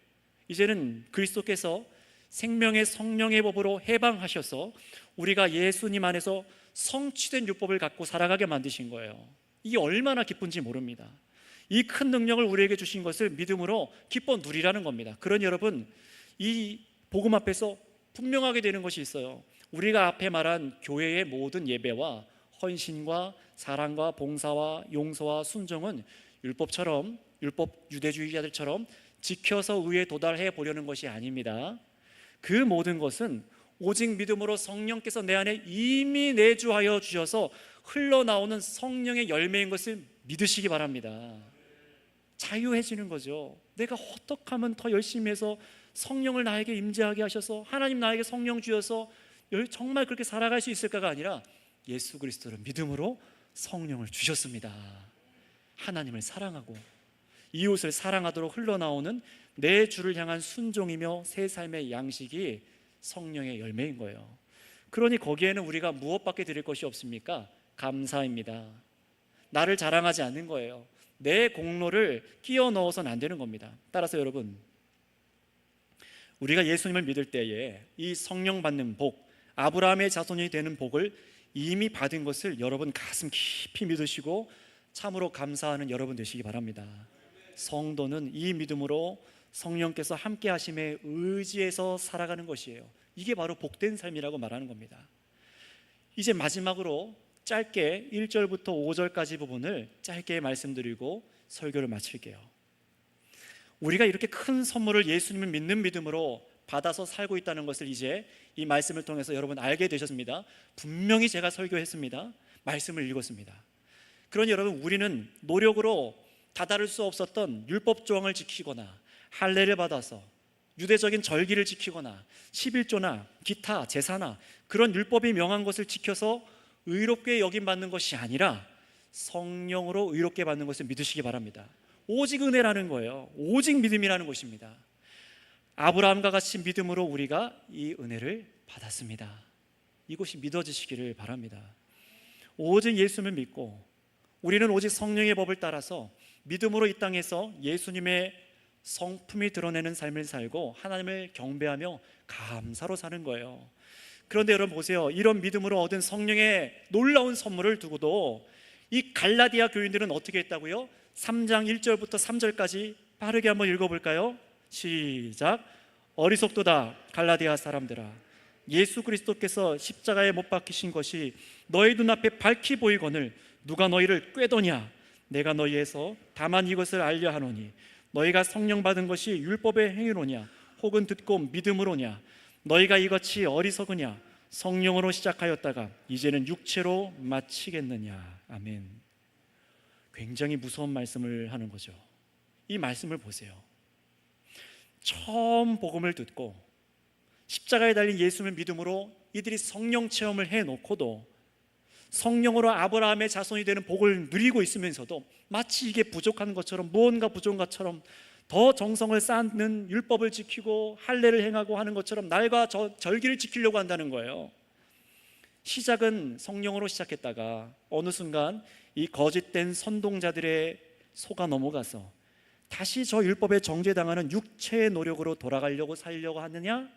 이제는 그리스도께서 생명의 성령의 법으로 해방하셔서 우리가 예수님 안에서 성취된 율법을 갖고 살아가게 만드신 거예요. 이게 얼마나 기쁜지 모릅니다. 이 큰 능력을 우리에게 주신 것을 믿음으로 기뻐 누리라는 겁니다. 그러니 여러분, 이 복음 앞에서 분명하게 되는 것이 있어요. 우리가 앞에 말한 교회의 모든 예배와 헌신과 사랑과 봉사와 용서와 순종은 율법처럼, 율법 유대주의자들처럼 지켜서 의에 도달해 보려는 것이 아닙니다. 그 모든 것은 오직 믿음으로 성령께서 내 안에 이미 내주하여 주셔서 흘러나오는 성령의 열매인 것을 믿으시기 바랍니다. 자유해지는 거죠. 내가 어떻게 하면 더 열심히 해서 성령을 나에게 임재하게 하셔서 하나님 나에게 성령 주셔서 정말 그렇게 살아갈 수 있을까가 아니라 예수 그리스도를 믿음으로 성령을 주셨습니다. 하나님을 사랑하고 이웃을 사랑하도록 흘러나오는 내 주를 향한 순종이며 새 삶의 양식이 성령의 열매인 거예요. 그러니 거기에는 우리가 무엇밖에 드릴 것이 없습니까? 감사입니다. 나를 자랑하지 않는 거예요. 내 공로를 끼워 넣어서는 안 되는 겁니다. 따라서 여러분, 우리가 예수님을 믿을 때에 이 성령 받는 복, 아브라함의 자손이 되는 복을 이미 받은 것을 여러분 가슴 깊이 믿으시고 참으로 감사하는 여러분 되시기 바랍니다. 성도는 이 믿음으로 성령께서 함께 하심에 의지해서 살아가는 것이에요. 이게 바로 복된 삶이라고 말하는 겁니다. 이제 마지막으로 짧게 1절부터 5절까지 부분을 짧게 말씀드리고 설교를 마칠게요. 우리가 이렇게 큰 선물을 예수님을 믿는 믿음으로 받아서 살고 있다는 것을 이제 이 말씀을 통해서 여러분 알게 되셨습니다. 분명히 제가 설교했습니다. 말씀을 읽었습니다. 그러니 여러분, 우리는 노력으로 다다를 수 없었던 율법 조항을 지키거나 할례를 받아서 유대적인 절기를 지키거나 11조나 기타 제사나 그런 율법이 명한 것을 지켜서 의롭게 여김받는 것이 아니라 성령으로 의롭게 받는 것을 믿으시기 바랍니다. 오직 은혜라는 거예요. 오직 믿음이라는 것입니다. 아브라함과 같이 믿음으로 우리가 이 은혜를 받았습니다. 이것이 믿어지시기를 바랍니다. 오직 예수님을 믿고 우리는 오직 성령의 법을 따라서 믿음으로 이 땅에서 예수님의 성품이 드러내는 삶을 살고 하나님을 경배하며 감사로 사는 거예요. 그런데 여러분 보세요. 이런 믿음으로 얻은 성령의 놀라운 선물을 두고도 이 갈라디아 교인들은 어떻게 했다고요? 3장 1절부터 3절까지 빠르게 한번 읽어볼까요? 시작. 어리석도다 갈라디아 사람들아, 예수 그리스도께서 십자가에 못 박히신 것이 너희 눈앞에 밝히 보이거늘 누가 너희를 꾀더냐? 내가 너희에서 다만 이것을 알려 하노니 너희가 성령 받은 것이 율법의 행위로냐 혹은 듣고 믿음으로냐? 너희가 이같이 어리석으냐? 성령으로 시작하였다가 이제는 육체로 마치겠느냐? 아멘. 굉장히 무서운 말씀을 하는 거죠. 이 말씀을 보세요. 처음 복음을 듣고 십자가에 달린 예수님을 믿음으로 이들이 성령 체험을 해놓고도 성령으로 아브라함의 자손이 되는 복을 누리고 있으면서도 마치 이게 부족한 것처럼, 무언가 부족한 것처럼 더 정성을 쌓는 율법을 지키고 할례를 행하고 하는 것처럼 날과 절기를 지키려고 한다는 거예요. 시작은 성령으로 시작했다가 어느 순간 이 거짓된 선동자들의 속아 넘어가서 다시 저 율법에 정죄당하는 육체의 노력으로 돌아가려고 살려고 하느냐?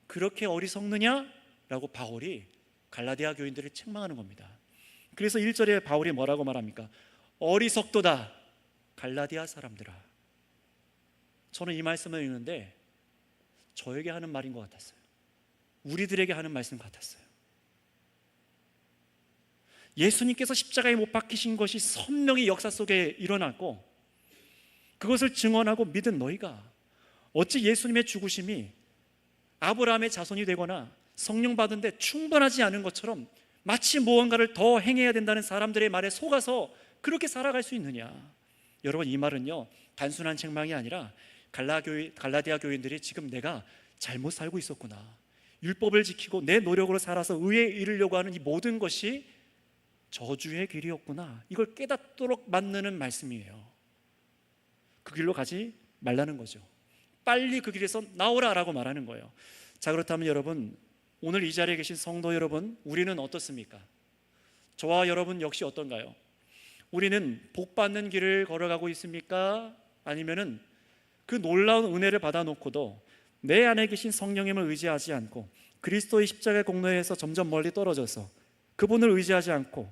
그렇게 어리석느냐? 라고 바울이 갈라디아 교인들을 책망하는 겁니다. 그래서 1절에 바울이 뭐라고 말합니까? 어리석도다 갈라디아 사람들아. 저는 이 말씀을 읽는데 저에게 하는 말인 것 같았어요. 우리들에게 하는 말씀 같았어요. 예수님께서 십자가에 못 박히신 것이 선명히 역사 속에 일어났고 그것을 증언하고 믿은 너희가 어찌 예수님의 죽으심이 아브라함의 자손이 되거나 성령 받은데 충분하지 않은 것처럼 마치 무언가를 더 행해야 된다는 사람들의 말에 속아서 그렇게 살아갈 수 있느냐. 여러분, 이 말은요 단순한 책망이 아니라 갈라디아 교인들이 지금 내가 잘못 살고 있었구나, 율법을 지키고 내 노력으로 살아서 의에 이르려고 하는 이 모든 것이 저주의 길이었구나, 이걸 깨닫도록 만드는 말씀이에요. 그 길로 가지 말라는 거죠. 빨리 그 길에서 나오라 라고 말하는 거예요. 자, 그렇다면 여러분, 오늘 이 자리에 계신 성도 여러분, 우리는 어떻습니까? 저와 여러분 역시 어떤가요? 우리는 복 받는 길을 걸어가고 있습니까? 아니면은 그 놀라운 은혜를 받아놓고도 내 안에 계신 성령님을 의지하지 않고 그리스도의 십자가의 공로에서 점점 멀리 떨어져서 그분을 의지하지 않고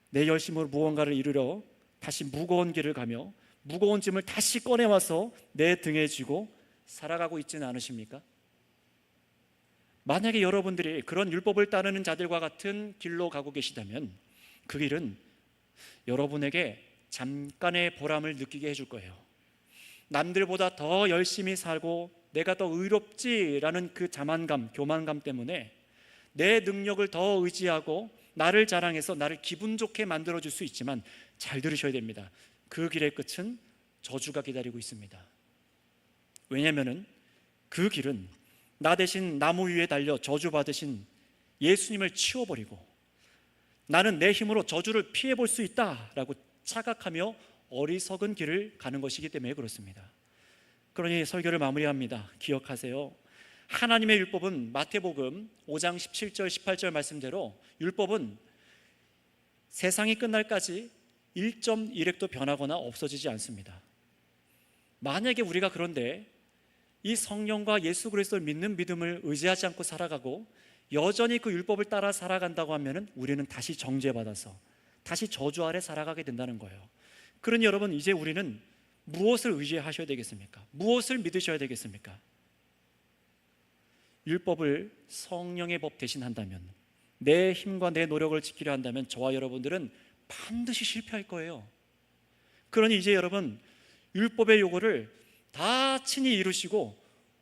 내 열심으로 무언가를 이루려 다시 무거운 길을 가며 무거운 짐을 다시 꺼내와서 내 등에 지고 살아가고 있지는 않으십니까? 만약에 여러분들이 그런 율법을 따르는 자들과 같은 길로 가고 계시다면 그 길은 여러분에게 잠깐의 보람을 느끼게 해줄 거예요. 남들보다 더 열심히 살고 내가 더 의롭지라는 그 자만감, 교만감 때문에 내 능력을 더 의지하고 나를 자랑해서 나를 기분 좋게 만들어줄 수 있지만 잘 들으셔야 됩니다. 그 길의 끝은 저주가 기다리고 있습니다. 왜냐하면 그 길은 나 대신 나무 위에 달려 저주받으신 예수님을 치워버리고 나는 내 힘으로 저주를 피해볼 수 있다라고 착각하며 어리석은 길을 가는 것이기 때문에 그렇습니다. 그러니 설교를 마무리합니다. 기억하세요. 하나님의 율법은 마태복음 5장 17절 18절 말씀대로 율법은 세상이 끝날까지 1.1획도 변하거나 없어지지 않습니다. 만약에 우리가 그런데 이 성령과 예수 그리스도를 믿는 믿음을 의지하지 않고 살아가고 여전히 그 율법을 따라 살아간다고 하면 우리는 다시 정죄받아서 다시 저주 아래 살아가게 된다는 거예요. 그러니 여러분, 이제 우리는 무엇을 의지하셔야 되겠습니까? 무엇을 믿으셔야 되겠습니까? 율법을 성령의 법 대신 한다면, 내 힘과 내 노력을 지키려 한다면 저와 여러분들은 반드시 실패할 거예요. 그러니 이제 여러분, 율법의 요구를 다 친히 이루시고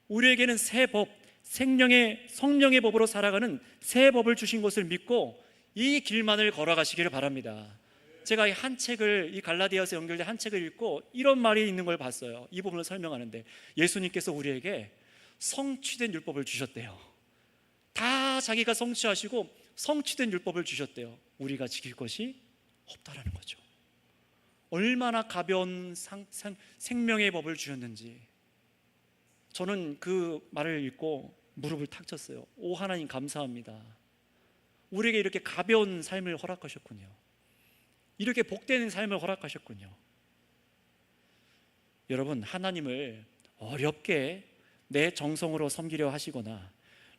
우리에게는 새 법, 성령의 법으로 살아가는 새 법을 주신 것을 믿고 이 길만을 걸어가시기를 바랍니다. 제가 이 갈라디아서 연결된 한 책을 읽고 이런 말이 있는 걸 봤어요. 이 부분을 설명하는데 예수님께서 우리에게 성취된 율법을 주셨대요. 다 자기가 성취하시고 성취된 율법을 주셨대요. 우리가 지킬 것이 없다라는 거죠. 얼마나 가벼운 생명의 법을 주셨는지 저는 그 말을 읽고 무릎을 탁 쳤어요. 오 하나님, 감사합니다. 우리에게 이렇게 가벼운 삶을 허락하셨군요. 이렇게 복되는 삶을 허락하셨군요. 여러분, 하나님을 어렵게 내 정성으로 섬기려 하시거나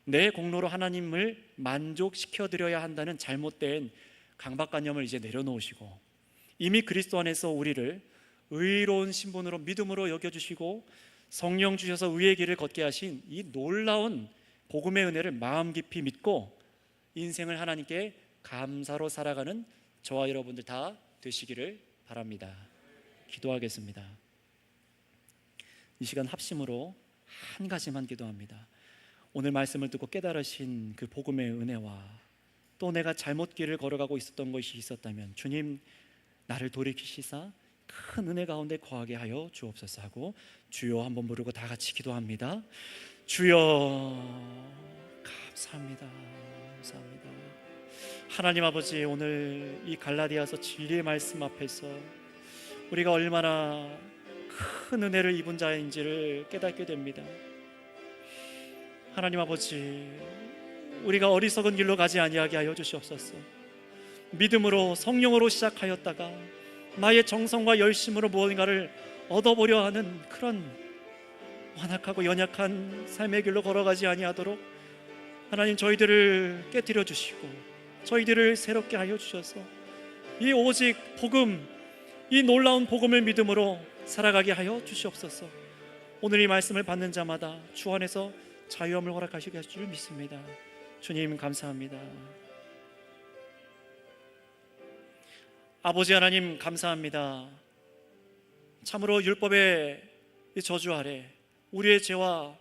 내 공로로 하나님을 만족시켜드려야 한다는 잘못된 강박관념을 이제 내려놓으시고 이미 그리스도 안에서 우리를 의로운 신분으로 믿음으로 여겨주시고 성령 주셔서 의의 길을 걷게 하신 이 놀라운 복음의 은혜를 마음 깊이 믿고 인생을 하나님께 감사로 살아가는 저와 여러분들 다 되시기를 바랍니다. 기도하겠습니다. 이 시간 합심으로 한 가지만 기도합니다. 오늘 말씀을 듣고 깨달으신 그 복음의 은혜와 또 내가 잘못 길을 걸어가고 있었던 것이 있었다면 주님, 나를 돌이키시사 큰 은혜 가운데 거하게 하여 주옵소서 하고 주여 한번 부르고 다 같이 기도합니다. 주여, 감사합니다. 감사합니다. 하나님 아버지, 오늘 이 갈라디아서 진리의 말씀 앞에서 우리가 얼마나 큰 은혜를 입은 자인지를 깨닫게 됩니다. 하나님 아버지, 우리가 어리석은 길로 가지 아니하게 하여 주시옵소서. 믿음으로 성령으로 시작하였다가 나의 정성과 열심으로 무언가를 얻어보려 하는 그런 완악하고 연약한 삶의 길로 걸어가지 아니하도록 하나님 저희들을 깨뜨려 주시고 저희들을 새롭게 하여 주셔서 이 오직 복음, 이 놀라운 복음을 믿음으로 살아가게 하여 주시옵소서. 오늘 이 말씀을 받는 자마다 주 안에서 자유함을 허락하시게 하실 줄 믿습니다. 주님 감사합니다. 아버지 하나님 감사합니다. 참으로 율법의 저주 아래 우리의 죄와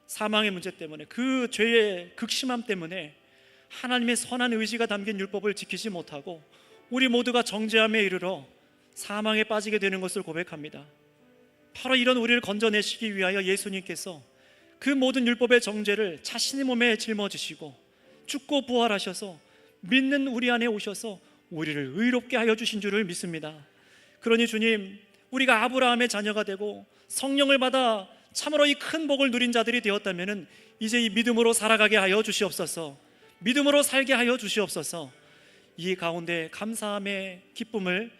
사망의 문제 때문에, 그 죄의 극심함 때문에 하나님의 선한 의지가 담긴 율법을 지키지 못하고 우리 모두가 정죄함에 이르러 사망에 빠지게 되는 것을 고백합니다. 바로 이런 우리를 건져내시기 위하여 예수님께서 그 모든 율법의 정죄를 자신의 몸에 짊어지시고 죽고 부활하셔서 믿는 우리 안에 오셔서 우리를 의롭게 하여 주신 줄을 믿습니다. 그러니 주님, 우리가 아브라함의 자녀가 되고 성령을 받아 참으로 이 큰 복을 누린 자들이 되었다면 이제 이 믿음으로 살아가게 하여 주시옵소서. 믿음으로 살게 하여 주시옵소서. 이 가운데 감사함의 기쁨을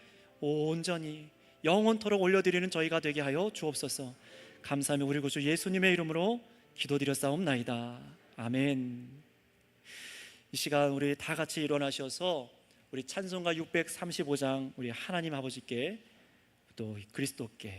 온전히 영원토록 올려드리는 저희가 되게 하여 주옵소서. 감사하며 우리 구주 예수님의 이름으로 기도드렸사옵나이다. 아멘. 이 시간 우리 다 같이 일어나셔서 우리 찬송가 635장 우리 하나님 아버지께 또 그리스도께